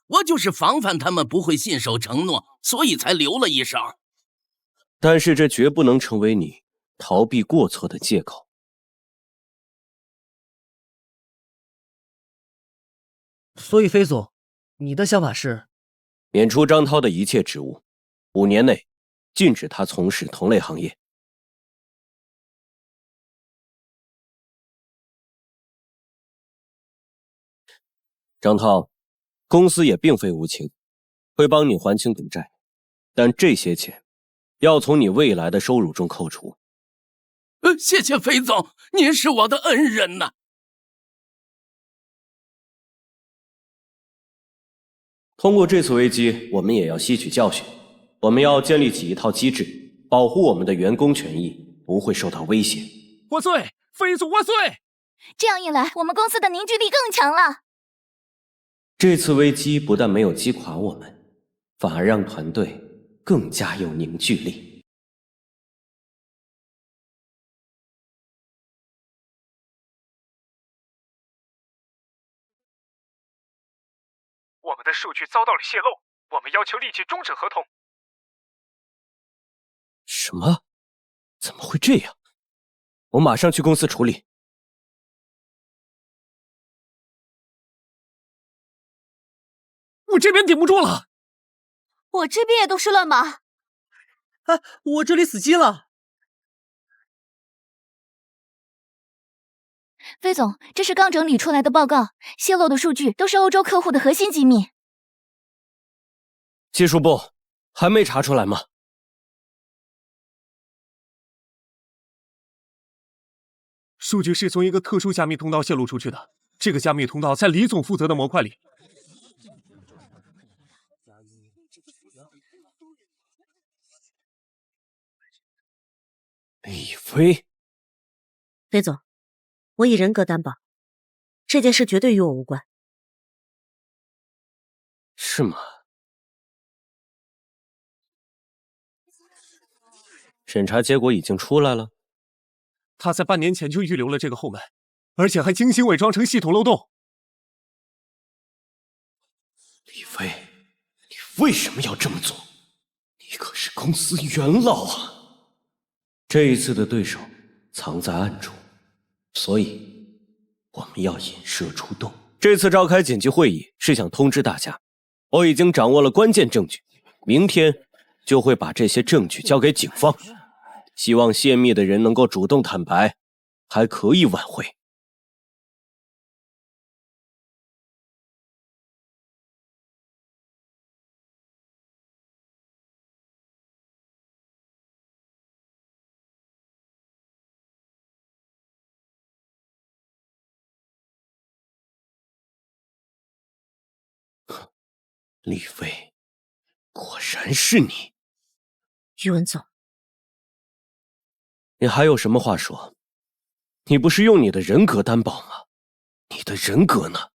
我就是防范他们不会信守承诺，所以才留了一手。但是这绝不能成为你逃避过错的借口。所以，飞总，你的想法是免除张涛的一切职务，5年内禁止他从事同类行业。张涛，公司也并非无情，会帮你还清赌债，但这些钱要从你未来的收入中扣除。谢谢飞总，您是我的恩人呐。通过这次危机，我们也要吸取教训。我们要建立起一套机制，保护我们的员工权益不会受到威胁。万岁，飞总万岁！这样一来，我们公司的凝聚力更强了。这次危机不但没有击垮我们，反而让团队更加有凝聚力。我们的数据遭到了泄露，我们要求立即终止合同。什么？怎么会这样？我马上去公司处理。我这边顶不住了，我这边也都是乱码。我这里死机了。飞总，这是刚整理出来的报告，泄露的数据都是欧洲客户的核心机密。技术部还没查出来吗？数据是从一个特殊加密通道泄露出去的，这个加密通道在李总负责的模块里。李飞，飞总，我以人格担保，这件事绝对与我无关。是吗？审查结果已经出来了。他在半年前就预留了这个后门，而且还精心伪装成系统漏洞。李飞，你为什么要这么做？你可是公司元老啊！这一次的对手藏在暗处，所以我们要引蛇出洞。这次召开紧急会议是想通知大家，我已经掌握了关键证据，明天就会把这些证据交给警方。希望泄密的人能够主动坦白，还可以挽回。李飞，果然是你。宇文总，你还有什么话说？你不是用你的人格担保吗？你的人格呢？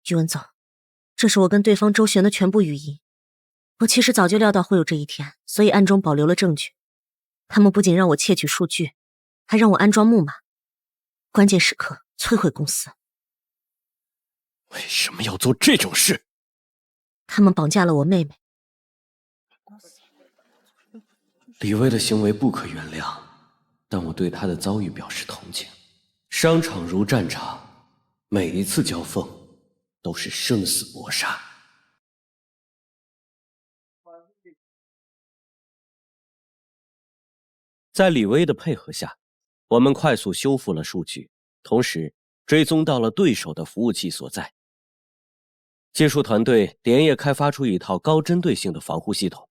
宇文总，这是我跟对方周旋的全部语音。我其实早就料到会有这一天，所以暗中保留了证据。他们不仅让我窃取数据，还让我安装木马，关键时刻摧毁公司。为什么要做这种事？他们绑架了我妹妹。李薇的行为不可原谅，但我对她的遭遇表示同情。商场如战场，每一次交锋都是生死搏杀。在李薇的配合下，我们快速修复了数据，同时追踪到了对手的服务器所在。技术团队连夜开发出一套高针对性的防护系统，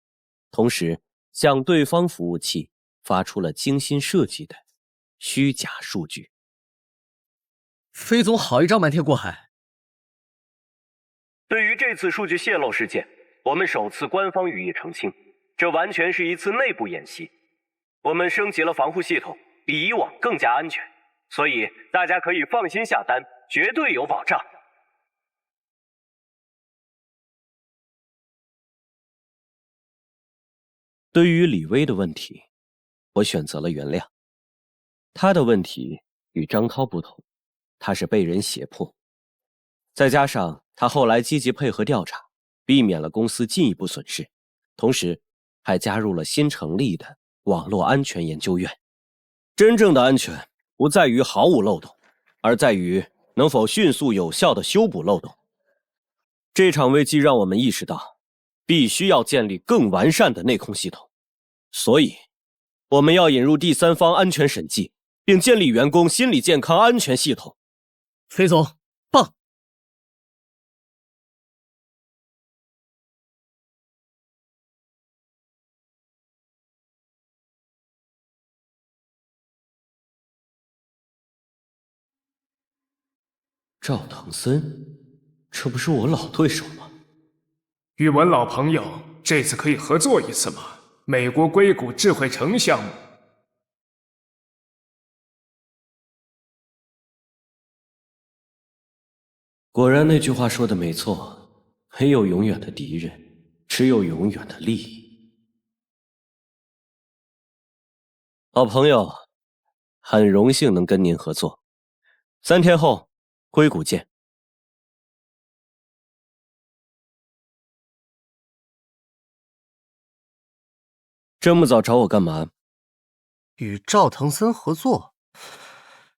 同时向对方服务器发出了精心设计的虚假数据。飞总好一招瞒天过海。对于这次数据泄露事件，我们首次官方予以澄清，这完全是一次内部演习。我们升级了防护系统，比以往更加安全，所以大家可以放心下单，绝对有保障。对于李薇的问题，我选择了原谅。他的问题与张涛不同，他是被人胁迫，再加上他后来积极配合调查，避免了公司进一步损失，同时还加入了新成立的网络安全研究院。真正的安全不在于毫无漏洞，而在于能否迅速有效地修补漏洞。这场危机让我们意识到，必须要建立更完善的内控系统，所以我们要引入第三方安全审计，并建立员工心理健康安全系统。飞总，棒！赵腾森，这不是我老对手吗？宇文老朋友，这次可以合作一次吗？美国硅谷智慧城项目。果然那句话说的没错，没有永远的敌人，只有永远的利益。老朋友，很荣幸能跟您合作。3天后，硅谷见。这么早找我干嘛？与赵腾森合作？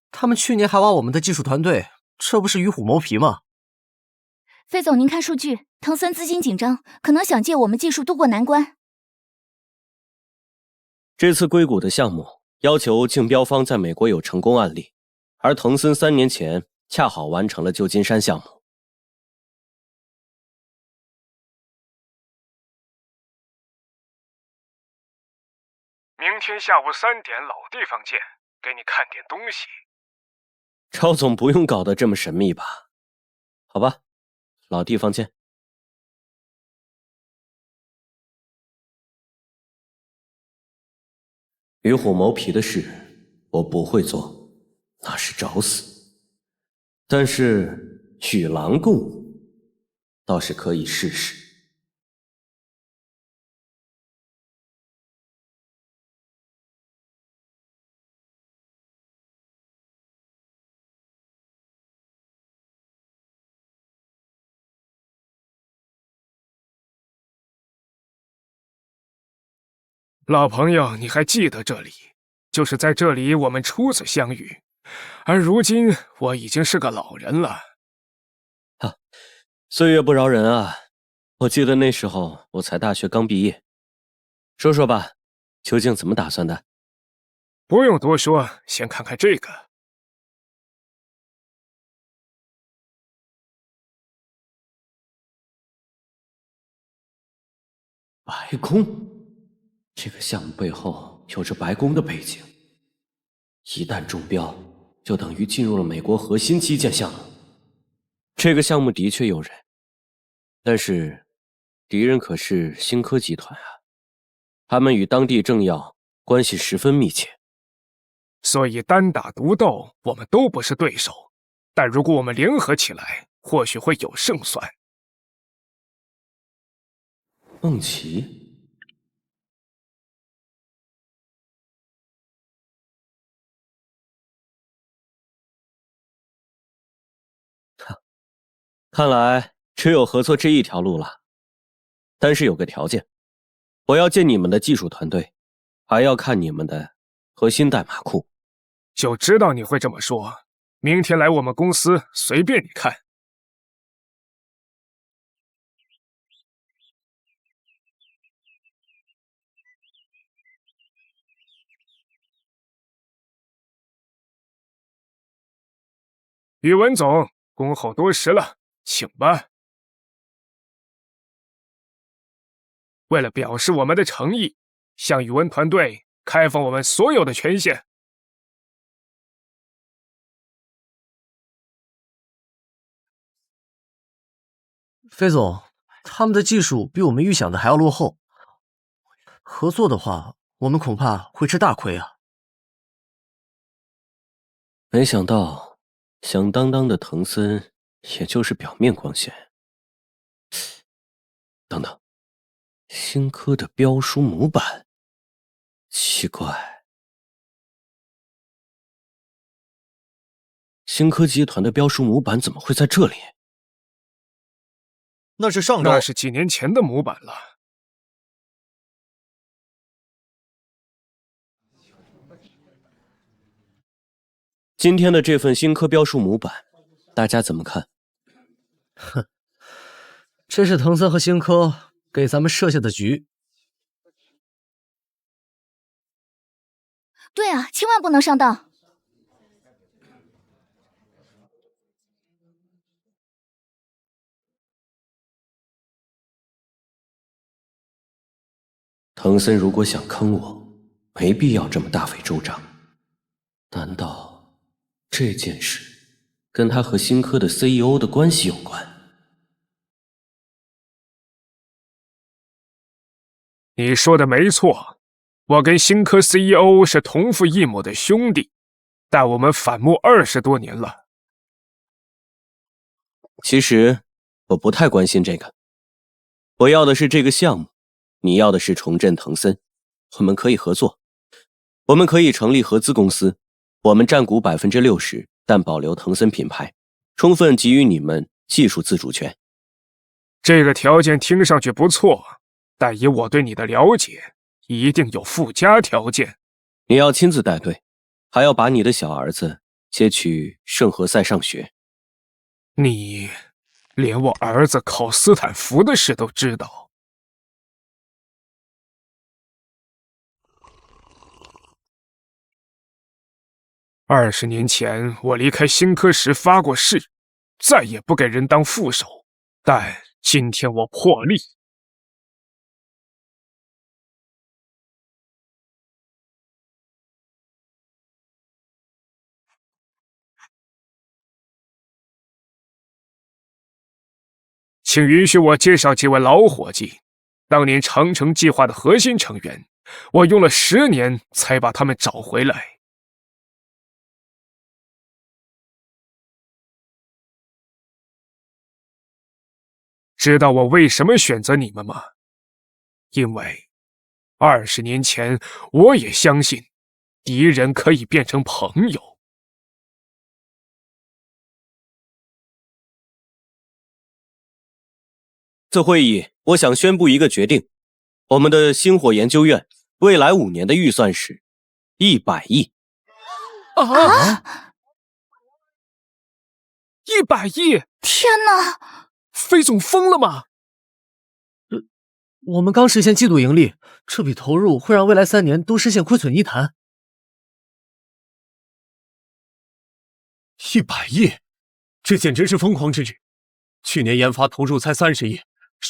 他们去年还挖我们的技术团队，这不是与虎谋皮吗？费总，您看数据，腾森资金紧张，可能想借我们技术渡过难关。这次硅谷的项目要求竞标方在美国有成功案例，而腾森3年前恰好完成了旧金山项目。明天下午3点老地方见，给你看点东西。赵总不用搞得这么神秘吧？好吧，老地方见。与虎谋皮的事我不会做，那是找死。但是与狼共舞倒是可以试试。老朋友，你还记得这里？就是在这里我们初次相遇，而如今我已经是个老人了。岁月不饶人啊！我记得那时候我才大学刚毕业。说说吧，究竟怎么打算的？不用多说，先看看这个。白宫。这个项目背后有着白宫的背景，一旦中标，就等于进入了美国核心基建项目。这个项目的确诱人，但是敌人可是新科集团啊，他们与当地政要关系十分密切，所以单打独斗我们都不是对手，但如果我们联合起来，或许会有胜算。孟琪。看来只有合作这一条路了，但是有个条件，我要见你们的技术团队，还要看你们的核心代码库。就知道你会这么说，明天来我们公司随便你看。宇文总，恭候多时了，请吧。为了表示我们的诚意，向宇文团队开放我们所有的权限。飞总，他们的技术比我们预想的还要落后，合作的话，我们恐怕会吃大亏啊。没想到，响当当的藤森，也就是表面光鲜。等等，新科的标书模板。奇怪，新科集团的标书模板怎么会在这里？那是上周，那是几年前的模板了。今天的这份新科标书模板，大家怎么看？哼，这是藤森和新科给咱们设下的局。对啊，千万不能上当。藤森如果想坑我，没必要这么大费周章。难道这件事跟他和新科的 CEO 的关系有关？你说的没错，我跟新科 CEO 是同父异母的兄弟，但我们反目20多年了。其实我不太关心这个，我要的是这个项目，你要的是重振藤森，我们可以合作，我们可以成立合资公司，我们占股60%，但保留藤森品牌，充分给予你们技术自主权。这个条件听上去不错，但以我对你的了解，一定有附加条件。你要亲自带队，还要把你的小儿子接去圣何塞上学。你连我儿子考斯坦福的事都知道。20年前我离开新科时发过誓，再也不给人当副手，但今天我破例。请允许我介绍几位老伙计，当年长城计划的核心成员，我用了10年才把他们找回来。知道我为什么选择你们吗？因为20年前我也相信敌人可以变成朋友。此会议，我想宣布一个决定：我们的星火研究院未来5年的预算是100亿。啊！100亿！天哪！飞总疯了吗？我们刚实现季度盈利，这笔投入会让未来3年都实现亏损一潭。100亿，这简直是疯狂之至！去年研发投入才30亿，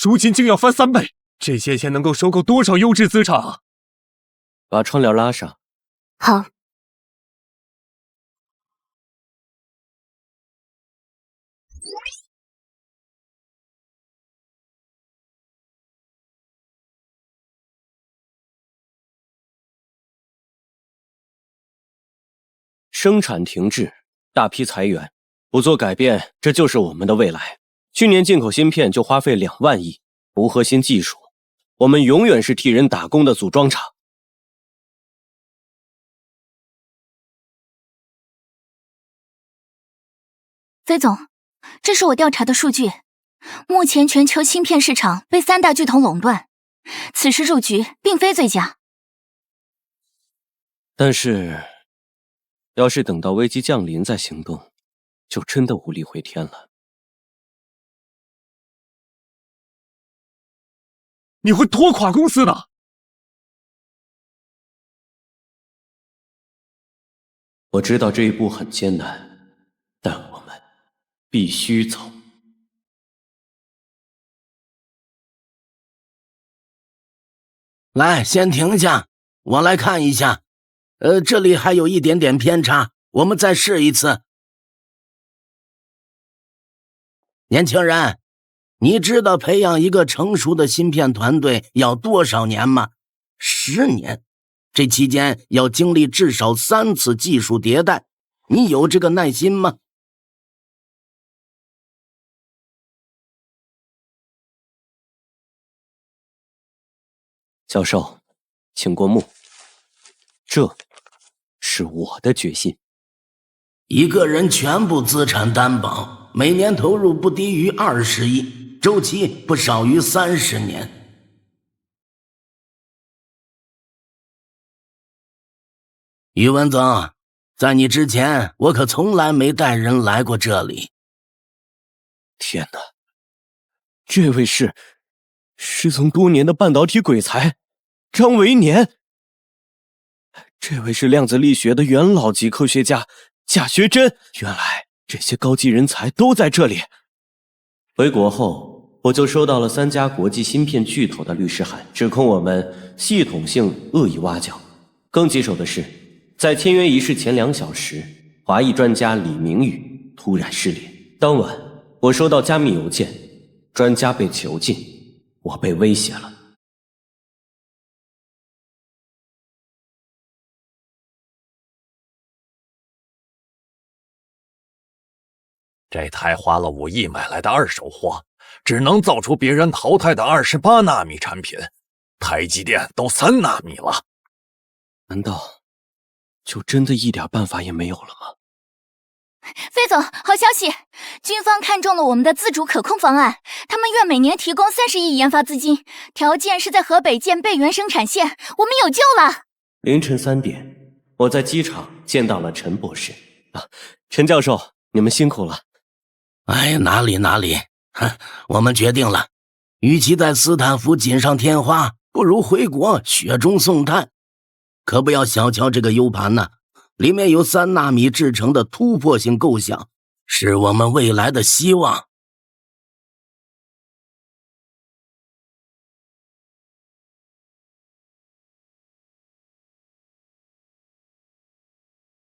如今竟要翻3倍，这些钱能够收购多少优质资产啊！把窗帘拉上。好。生产停滞，大批裁员，不做改变，这就是我们的未来。去年进口芯片就花费2万亿，无核心技术，我们永远是替人打工的组装厂。飞总，这是我调查的数据，目前全球芯片市场被3大巨头垄断，此时入局并非最佳。但是，要是等到危机降临再行动，就真的无力回天了。你会拖垮公司的。我知道这一步很艰难，但我们必须走。来，先停下，我来看一下。这里还有一点点偏差，我们再试一次。年轻人，你知道培养一个成熟的芯片团队要多少年吗？10年。这期间要经历至少3次技术迭代，你有这个耐心吗？教授，请过目。这是我的决心。一个人全部资产担保，每年投入不低于20亿，周期不少于30年。宇文总，在你之前，我可从来没带人来过这里。天哪，这位是失踪多年的半导体鬼才张维年，这位是量子力学的元老级科学家贾学真。原来这些高级人才都在这里。回国后，我就收到了3家国际芯片巨头的律师函，指控我们系统性恶意挖角。更棘手的是，在签约仪式前2小时，华裔专家李明宇突然失联。当晚，我收到加密邮件，专家被囚禁，我被威胁了。这台花了5亿买来的二手货，只能造出别人淘汰的28纳米产品，台积电都3纳米了。难道就真的一点办法也没有了吗？费总，好消息！军方看中了我们的自主可控方案，他们愿每年提供30亿研发资金，条件是在河北建备源生产线，我们有救了！凌晨3点，我在机场见到了陈博士。陈教授，你们辛苦了。哎，哪里，我们决定了，与其在斯坦福锦上添花，不如回国雪中送炭。可不要小瞧这个 U 盘呢，里面有3纳米制成的突破性构想，是我们未来的希望。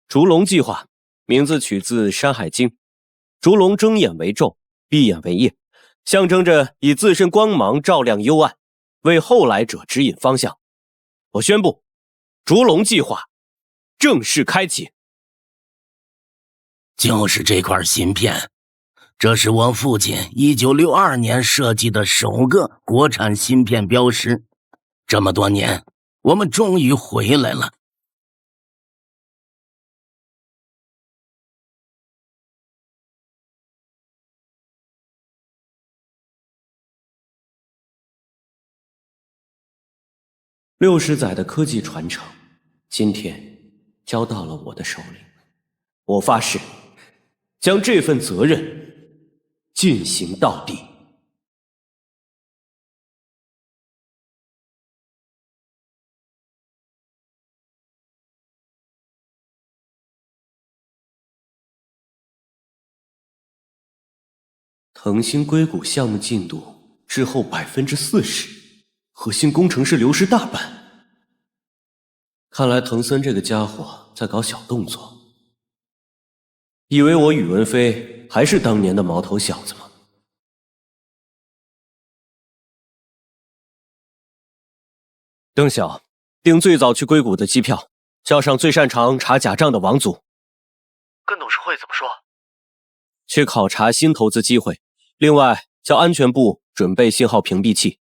烛龙计划，名字取自《山海经》，烛龙睁眼为昼，闭眼为夜，象征着以自身光芒照亮幽暗，为后来者指引方向。我宣布，烛龙计划正式开启。就是这块芯片，这是我父亲1962年设计的首个国产芯片标识。这么多年，我们终于回来了。60载的科技传承，今天交到了我的手里。我发誓，将这份责任进行到底。腾星硅谷项目进度滞后40%。核心工程师流失大半，看来滕森这个家伙在搞小动作。以为我宇文飞还是当年的毛头小子吗？邓晓，订最早去硅谷的机票，叫上最擅长查假账的王祖。跟董事会怎么说？去考察新投资机会，另外叫安全部准备信号屏蔽器。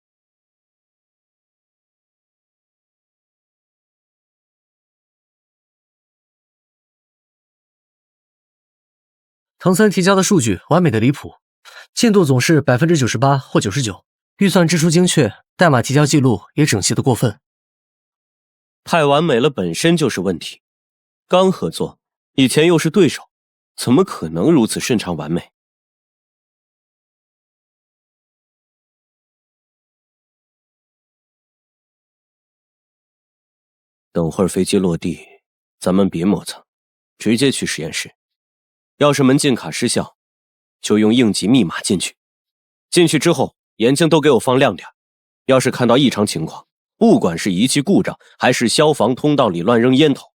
滕森提交的数据完美的离谱，进度总是98%或99%，预算支出精确，代码提交记录也整齐的过分。太完美了本身就是问题，刚合作，以前又是对手，怎么可能如此顺畅完美？等会儿飞机落地，咱们别磨蹭，直接去实验室。要是门禁卡失效，就用应急密码进去。进去之后，眼睛都给我放亮点。要是看到异常情况，不管是仪器故障，还是消防通道里乱扔烟头，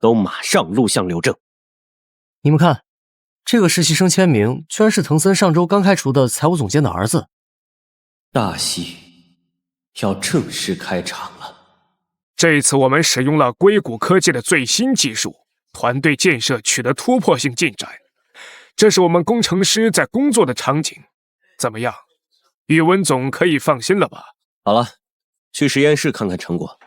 都马上录像留证。你们看，这个实习生签名居然是滕森上周刚开除的财务总监的儿子。大戏要正式开场了。这一次我们使用了硅谷科技的最新技术，团队建设取得突破性进展，这是我们工程师在工作的场景。怎么样，宇文总可以放心了吧？好了，去实验室看看成果。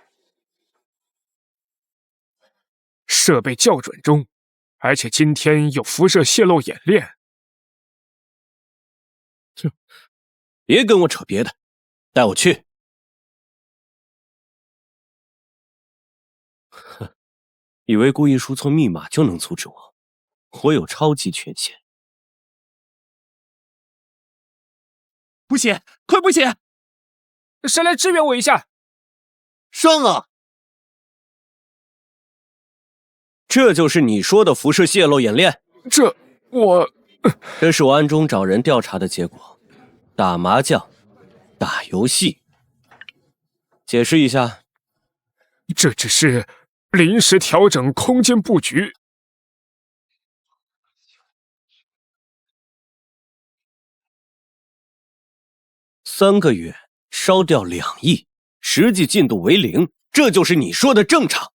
设备校准中，而且今天有辐射泄漏演练。哼，别跟我扯别的，带我去。哼，以为故意输错密码就能阻止我？我有超级权限。补血，快补血！谁来支援我一下？上啊！这就是你说的辐射泄漏演练？这是我暗中找人调查的结果。打麻将，打游戏。解释一下。这只是临时调整空间布局。3个月烧掉2亿，实际进度为0，这就是你说的正常。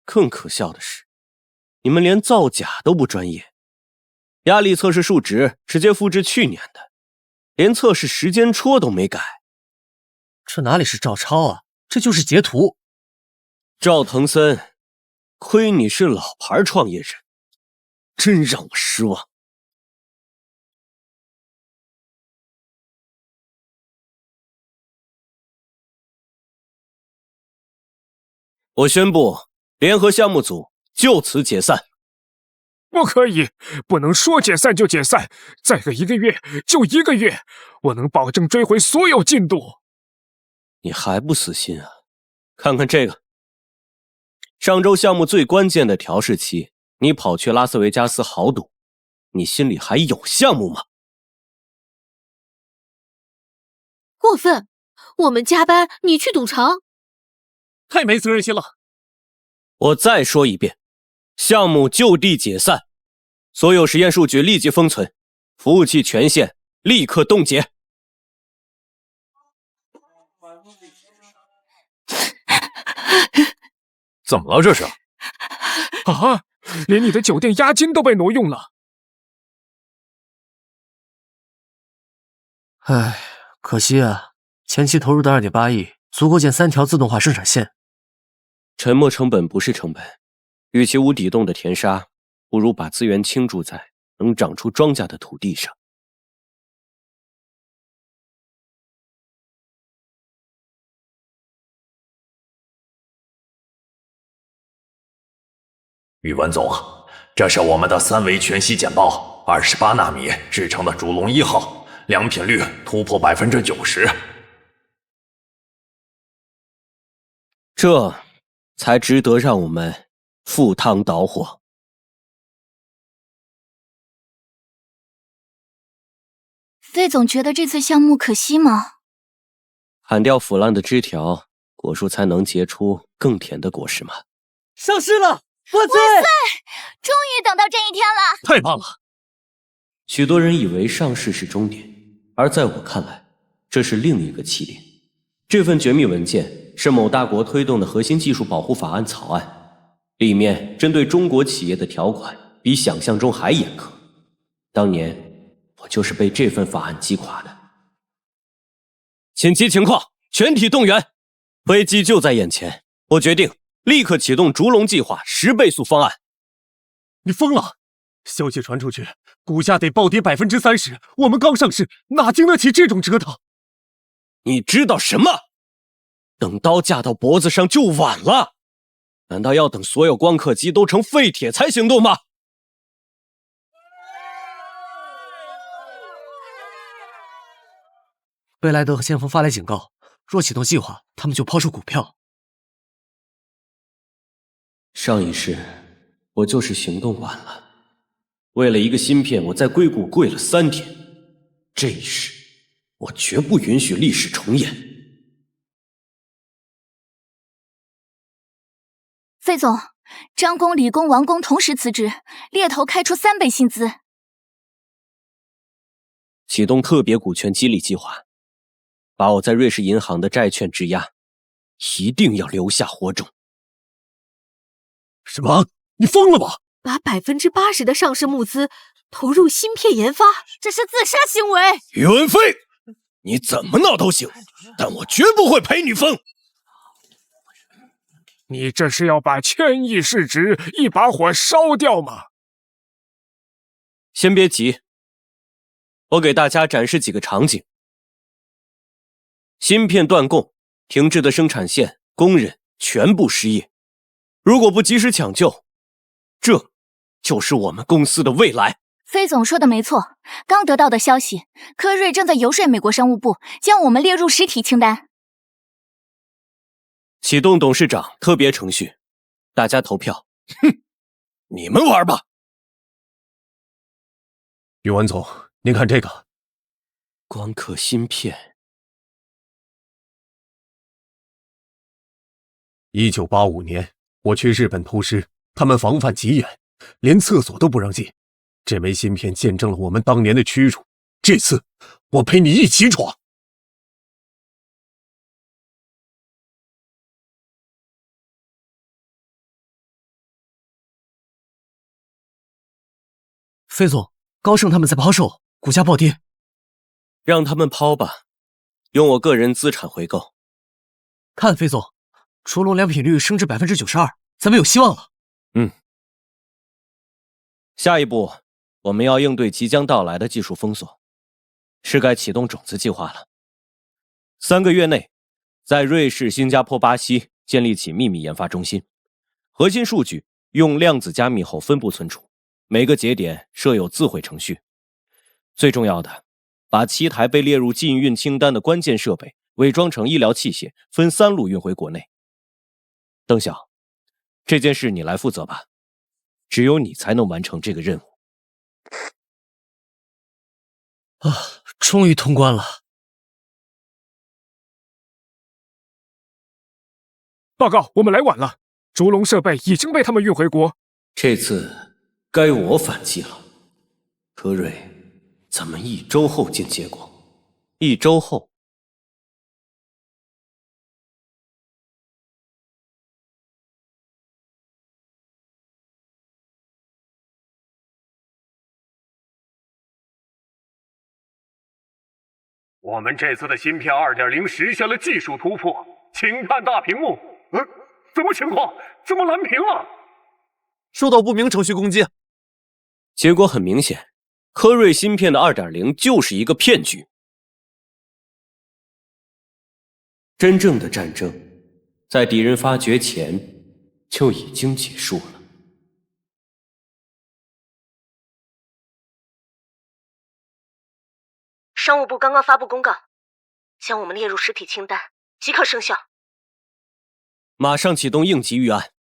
更可笑的是，你们连造假都不专业，压力测试数值直接复制去年的，连测试时间戳都没改。这哪里是照抄啊，这就是截图。赵腾森，亏你是老牌创业人，真让我失望。我宣布，联合项目组就此解散。不可以，不能说解散就解散，再个1个月就1个月，我能保证追回所有进度。你还不死心啊？看看这个，上周项目最关键的调试期，你跑去拉斯维加斯豪赌，你心里还有项目吗？过分！我们加班，你去赌场，太没责任心了。我再说一遍，项目就地解散，所有实验数据立即封存，服务器权限立刻冻结。怎么了这是？啊！连你的酒店押金都被挪用了。唉，可惜啊，前期投入的2.8亿足够建3条自动化生产线。沉没成本不是成本，与其无底洞的填沙，不如把资源倾注在能长出庄稼的土地上。宇文总，这是我们的3维全息简报，28纳米制成的烛龙1号，良品率突破90%。这才值得让我们赴汤蹈火。费总觉得这次项目可惜吗？砍掉腐烂的枝条，果树才能结出更甜的果实吗？上市了！万岁！哇塞！终于等到这一天了！太棒了！许多人以为上市是终点，而在我看来，这是另一个起点。这份绝密文件是某大国推动的核心技术保护法案草案，里面针对中国企业的条款比想象中还严苛。当年我就是被这份法案击垮的。紧急情况，全体动员！危机就在眼前，我决定立刻启动烛龙计划10倍速方案。你疯了！消息传出去，股价得暴跌30%。我们刚上市，哪经得起这种折腾？你知道什么？等刀架到脖子上就晚了。难道要等所有光刻机都成废铁才行动吗？贝莱德和先锋发来警告，若启动计划，他们就抛售股票。上一世，我就是行动晚了。为了一个芯片，我在硅谷跪了3天。这一世，我绝不允许历史重演。费总，张工、李工、王工同时辞职，猎头开出3倍薪资。启动特别股权激励计划，把我在瑞士银行的债券质押，一定要留下火种。什么？你疯了吧？把80%的上市募资投入芯片研发，这是自杀行为！宇文飞，你怎么闹都行，但我绝不会陪你疯。你这是要把千亿市值一把火烧掉吗？先别急，我给大家展示几个场景。芯片断供，停滞的生产线，工人全部失业。如果不及时抢救，这就是我们公司的未来。飞总说的没错，刚得到的消息，科瑞正在游说美国商务部将我们列入实体清单。启动董事长特别程序，大家投票。哼，你们玩吧。宇文总，您看这个，光刻芯片。1985年，我去日本偷师，他们防范极严，连厕所都不让进。这枚芯片见证了我们当年的屈辱，这次我陪你一起闯。飞总，高盛他们在抛售，股价暴跌。让他们抛吧，用我个人资产回购。看飞总，除龙良品率升至92%，咱们有希望了。下一步，我们要应对即将到来的技术封锁，是该启动种子计划了。3个月内，在瑞士、新加坡、巴西建立起秘密研发中心，核心数据用量子加密后分布存储，每个节点设有自毁程序。最重要的，把7台被列入禁运清单的关键设备伪装成医疗器械，分3路运回国内。邓晓，这件事你来负责吧，只有你才能完成这个任务。终于通关了。报告，我们来晚了，烛龙设备已经被他们运回国。这次该我反击了。科瑞，咱们1周后见结果。1周后。我们这次的芯片 2.0 实现了技术突破，请看大屏幕。怎么情况？怎么蓝屏了？受到不明程序攻击。结果很明显，科瑞芯片的 2.0 就是一个骗局。真正的战争，在敌人发觉前就已经结束了。商务部刚刚发布公告，将我们列入实体清单，即刻生效。马上启动应急预案。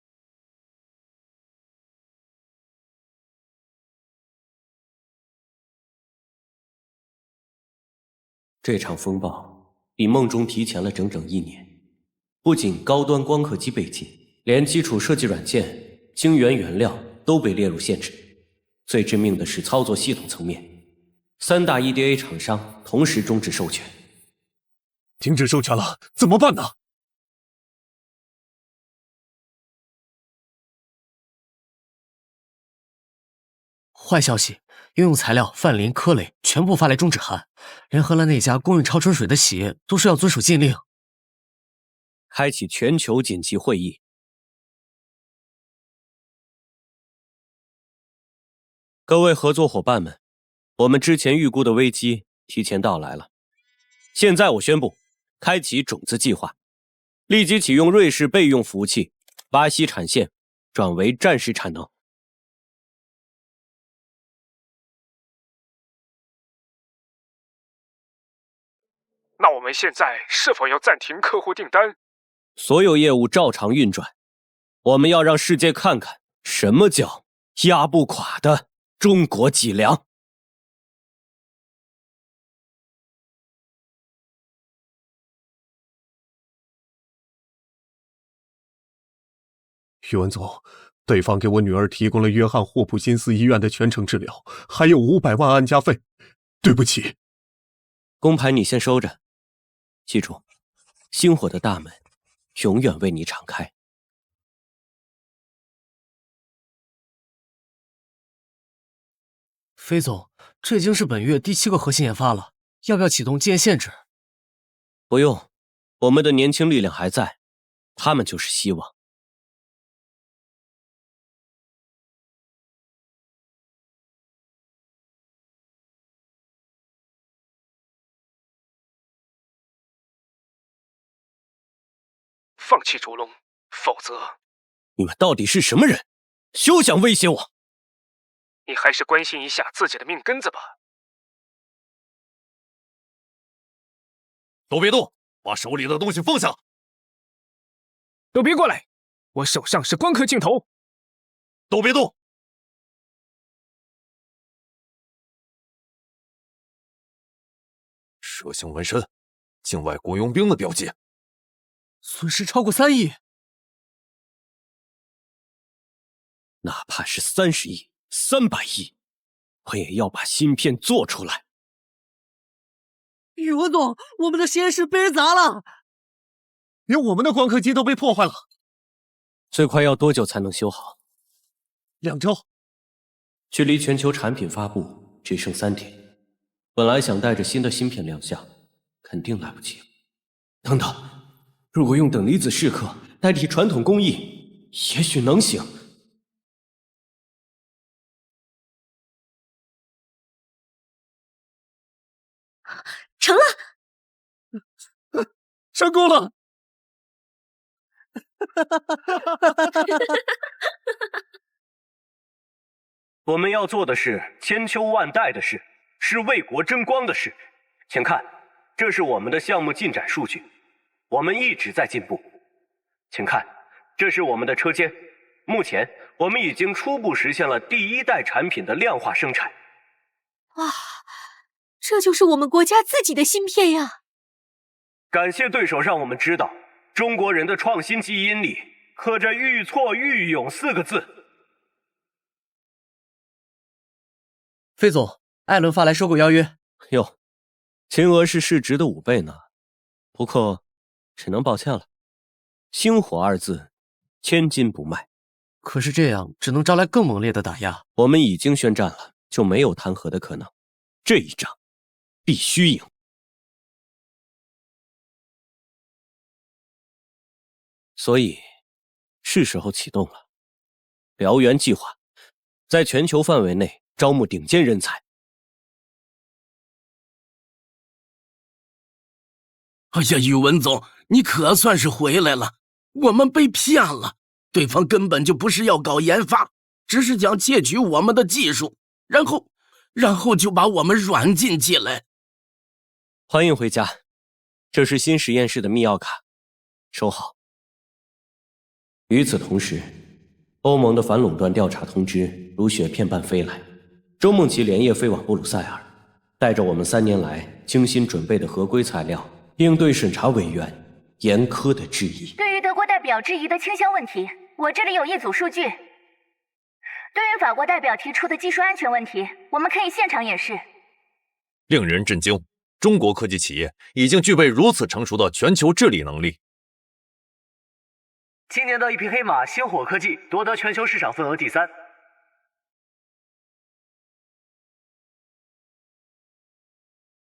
这场风暴比梦中提前了整整1年，不仅高端光刻机被禁，连基础设计软件、晶圆原料都被列入限制。最致命的是操作系统层面，3大 EDA 厂商同时终止授权。停止授权了，怎么办呢？坏消息，应用材料范林、科雷全部发来终止函，连荷兰那家供应超纯水的企业都说要遵守禁令。开启全球紧急会议。各位合作伙伴们，我们之前预估的危机提前到来了。现在我宣布，开启种子计划，立即启用瑞士备用服务器，巴西产线转为战时产能。那我们现在是否要暂停客户订单？所有业务照常运转。我们要让世界看看什么叫压不垮的中国脊梁。宇文总，对方给我女儿提供了约翰霍普金斯医院的全程治疗，还有500万安家费。对不起。工牌你先收着，记住，星火的大门永远为你敞开。飞总，这已经是本月第7个核心研发了，要不要启动禁业限制？不用，我们的年轻力量还在，他们就是希望。放弃烛龙，否则……你们到底是什么人？休想威胁我！你还是关心一下自己的命根子吧。都别动，把手里的东西放下！都别过来，我手上是光刻镜头。都别动！蛇形纹身，境外雇佣兵的标记，损失超过3亿。哪怕是30亿、300亿，我也要把芯片做出来。宇文总，我们的实验室被人砸了，连我们的光刻机都被破坏了。最快要多久才能修好？2周。距离全球产品发布只剩3天，本来想带着新的芯片亮相，肯定来不及了。等等，如果用等离子蚀刻代替传统工艺，也许能行。成了！成功了！我们要做的是千秋万代的事，是为国争光的事。请看，这是我们的项目进展数据，我们一直在进步。请看，这是我们的车间，目前我们已经初步实现了第1代产品的量化生产。哇，这就是我们国家自己的芯片呀！感谢对手让我们知道，中国人的创新基因里刻着愈挫愈勇4个字。费总，艾伦发来收购邀约。哟，金额是市值的5倍呢。不过，只能抱歉了，星火2字，千金不卖。可是这样只能招来更猛烈的打压。我们已经宣战了，就没有弹劾的可能。这一仗，必须赢。所以，是时候启动了。燎原计划，在全球范围内招募顶尖人才。哎呀，宇文总，你可算是回来了！我们被骗了，对方根本就不是要搞研发，只是想窃取我们的技术，然后就把我们软禁起来。欢迎回家，这是新实验室的密钥卡，收好。与此同时，欧盟的反垄断调查通知如雪片般飞来。周梦琪连夜飞往布鲁塞尔，带着我们3年来精心准备的合规材料，应对审查委员严苛的质疑。对于德国代表质疑的倾销问题，我这里有一组数据。对于法国代表提出的技术安全问题，我们可以现场演示。令人震惊，中国科技企业已经具备如此成熟的全球治理能力。今年的一匹黑马星火科技夺得全球市场份额第3。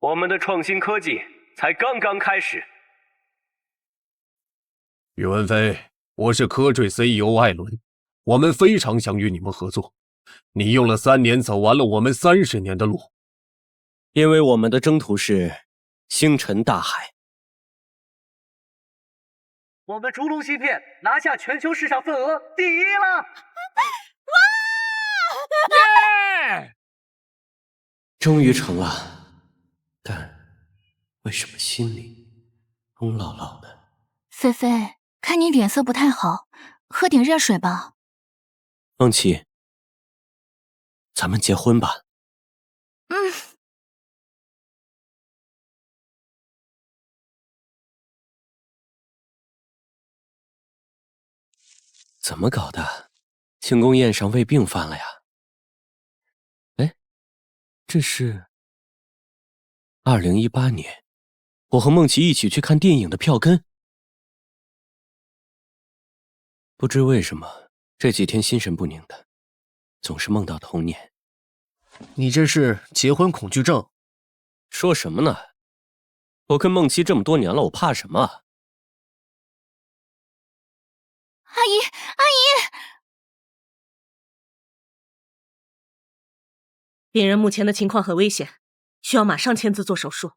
我们的创新科技才刚刚开始。宇文飞，我是科坠 CEO 艾伦，我们非常想与你们合作。你用了3年走完了我们30年的路，因为我们的征途是星辰大海。我们烛龙芯片拿下全球市场份额第1了！耶！终于成了，但为什么心里空落落的？菲菲，看你脸色不太好，喝点热水吧。梦琪，咱们结婚吧。怎么搞的？庆功宴上胃病犯了呀？哎，这是2018年，我和梦琪一起去看电影的票根。不知为什么，这几天心神不宁的，总是梦到童年。你这是结婚恐惧症？说什么呢？我跟梦琪这么多年了，我怕什么啊？阿姨，阿姨！病人目前的情况很危险，需要马上签字做手术。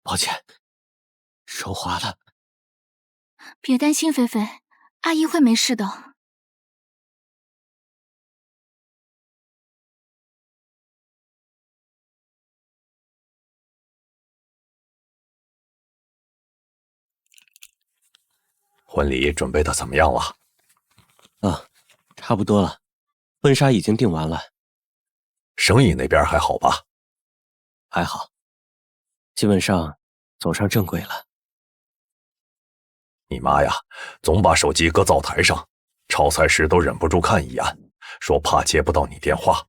抱歉，手滑了。别担心，菲菲，阿姨会没事的。婚礼准备的怎么样了？差不多了，婚纱已经订完了。生意那边还好吧？还好，基本上走上正轨了。你妈呀，总把手机搁灶台上，炒菜时都忍不住看一眼，说怕接不到你电话。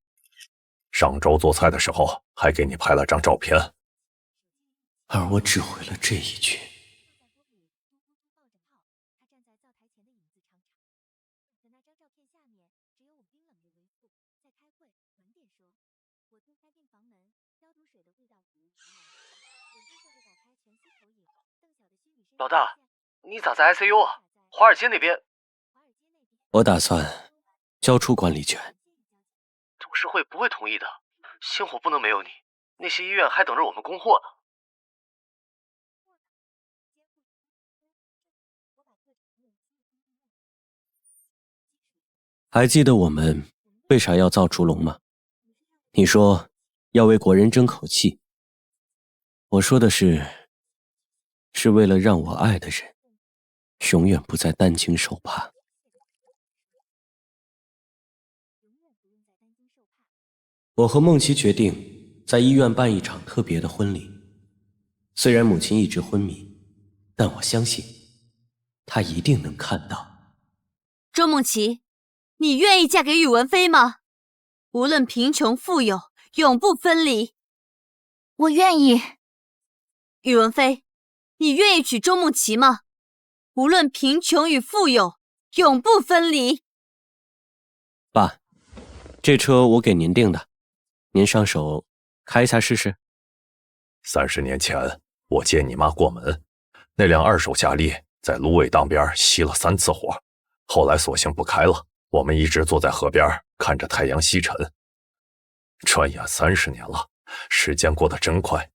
上周做菜的时候还给你拍了张照片。而我只回了这一句。老大，你咋在 ICU 啊？华尔街那边。我打算交出管理权。董事会不会同意的，星火不能没有你，那些医院还等着我们供货呢。还记得我们为啥要造烛龙吗？你说要为国人争口气，我说的是为了让我爱的人永远不再担惊受怕。我和梦琪决定在医院办一场特别的婚礼。虽然母亲一直昏迷，但我相信她一定能看到。周梦琪，你愿意嫁给宇文飞吗？无论贫穷富有，永不分离。我愿意。宇文飞，你愿意娶周梦琪吗？无论贫穷与富有，永不分离。爸，这车我给您订的，您上手开一下试试。30年前我接你妈过门，那辆2手夏利在芦苇荡边熄了3次火，后来索性不开了，我们一直坐在河边看着太阳西沉。转眼30年了，时间过得真快。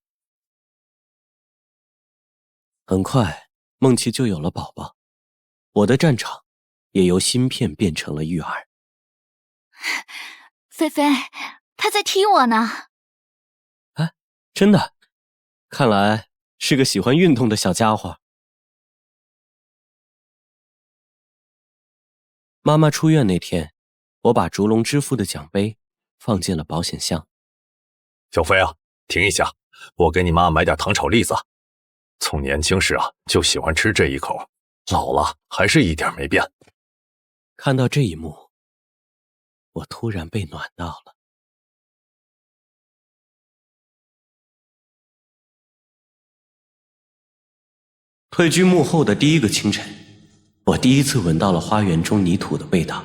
很快梦琪就有了宝宝，我的战场也由芯片变成了育儿。菲菲，他在踢我呢。哎，真的，看来是个喜欢运动的小家伙。妈妈出院那天，我把烛龙之父的奖杯放进了保险箱。小飞啊，停一下，我给你妈买点糖炒栗子。从年轻时就喜欢吃这一口，老了还是一点没变。看到这一幕，我突然被暖到了。退居幕后的第一个清晨，我第一次闻到了花园中泥土的味道。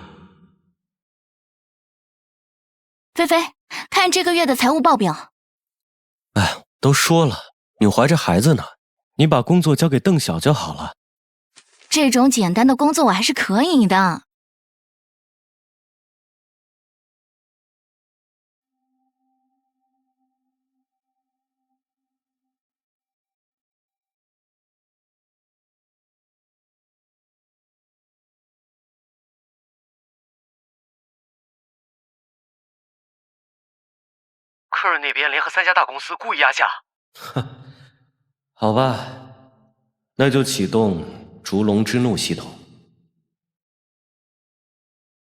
菲菲，看这个月的财务报表。哎，都说了，你怀着孩子呢，你把工作交给邓晓就好了。这种简单的工作我还是可以的。科尔那边联合3家大公司故意压价。哼，好吧，那就启动烛龙之怒系统。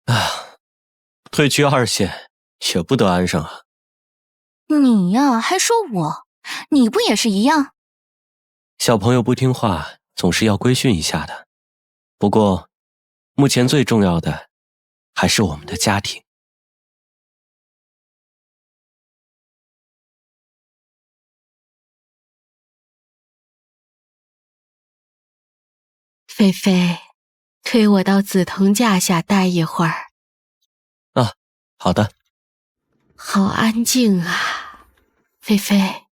啊，退居2线也不得安生啊。你呀，还说我，你不也是一样？小朋友不听话，总是要规训一下的。不过，目前最重要的还是我们的家庭。菲菲，推我到紫藤架下待一会儿。啊，好的。好安静啊，菲菲，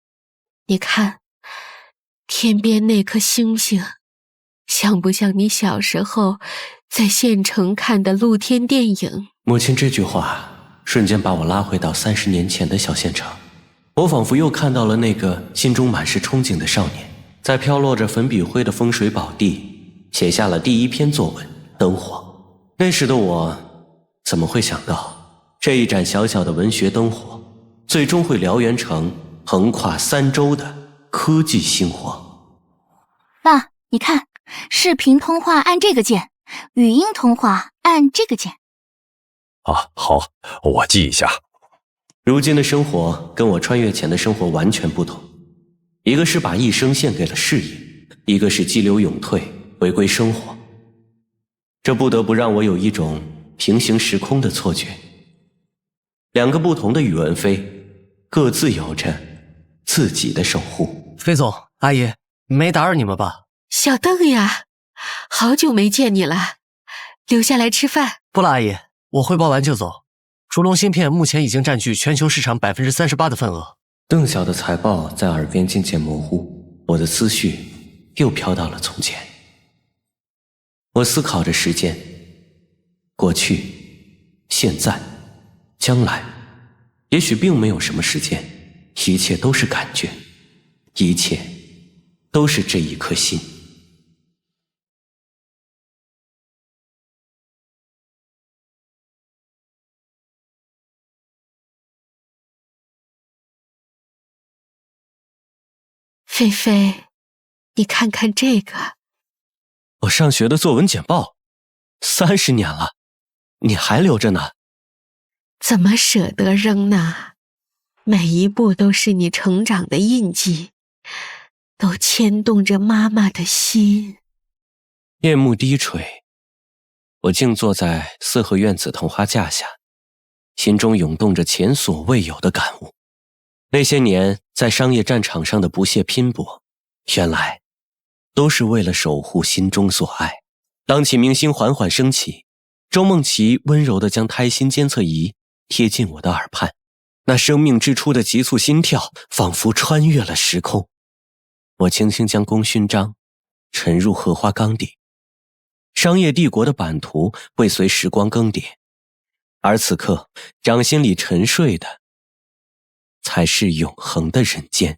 你看，天边那颗星星，像不像你小时候在县城看的露天电影？母亲这句话瞬间把我拉回到30年前的小县城。我仿佛又看到了那个心中满是憧憬的少年，在飘落着粉笔灰的风水宝地写下了第一篇作文《灯火》。那时的我怎么会想到，这一盏小小的文学灯火最终会燎原成横跨3洲的科技星火。爸，你看，视频通话按这个键，语音通话按这个键。啊，好，我记一下。如今的生活跟我穿越前的生活完全不同，一个是把一生献给了事业，一个是激流勇退，回归生活。这不得不让我有一种平行时空的错觉。2个不同的宇文飞，各自有着自己的守护。飞总，阿姨，没打扰你们吧？小邓呀，好久没见你了，留下来吃饭。不了，阿姨，我汇报完就走。烛龙芯片目前已经占据全球市场38%的份额。邓晓的财报在耳边渐渐模糊，我的思绪又飘到了从前。我思考着时间，过去、现在、将来，也许并没有什么时间，一切都是感觉，一切都是这一颗心。菲菲，你看看这个。我上学的作文简报，30年了，你还留着呢？怎么舍得扔呢？每一步都是你成长的印记，都牵动着妈妈的心。夜幕低垂，我静坐在四合院紫藤花架下，心中涌动着前所未有的感悟。那些年在商业战场上的不懈拼搏，原来都是为了守护心中所爱。当启明星缓缓升起，周梦琪温柔地将胎心监测仪贴近我的耳畔，那生命之初的急促心跳仿佛穿越了时空。我轻轻将功勋章沉入荷花缸底，商业帝国的版图会随时光更迭，而此刻掌心里沉睡的才是永恒的人间。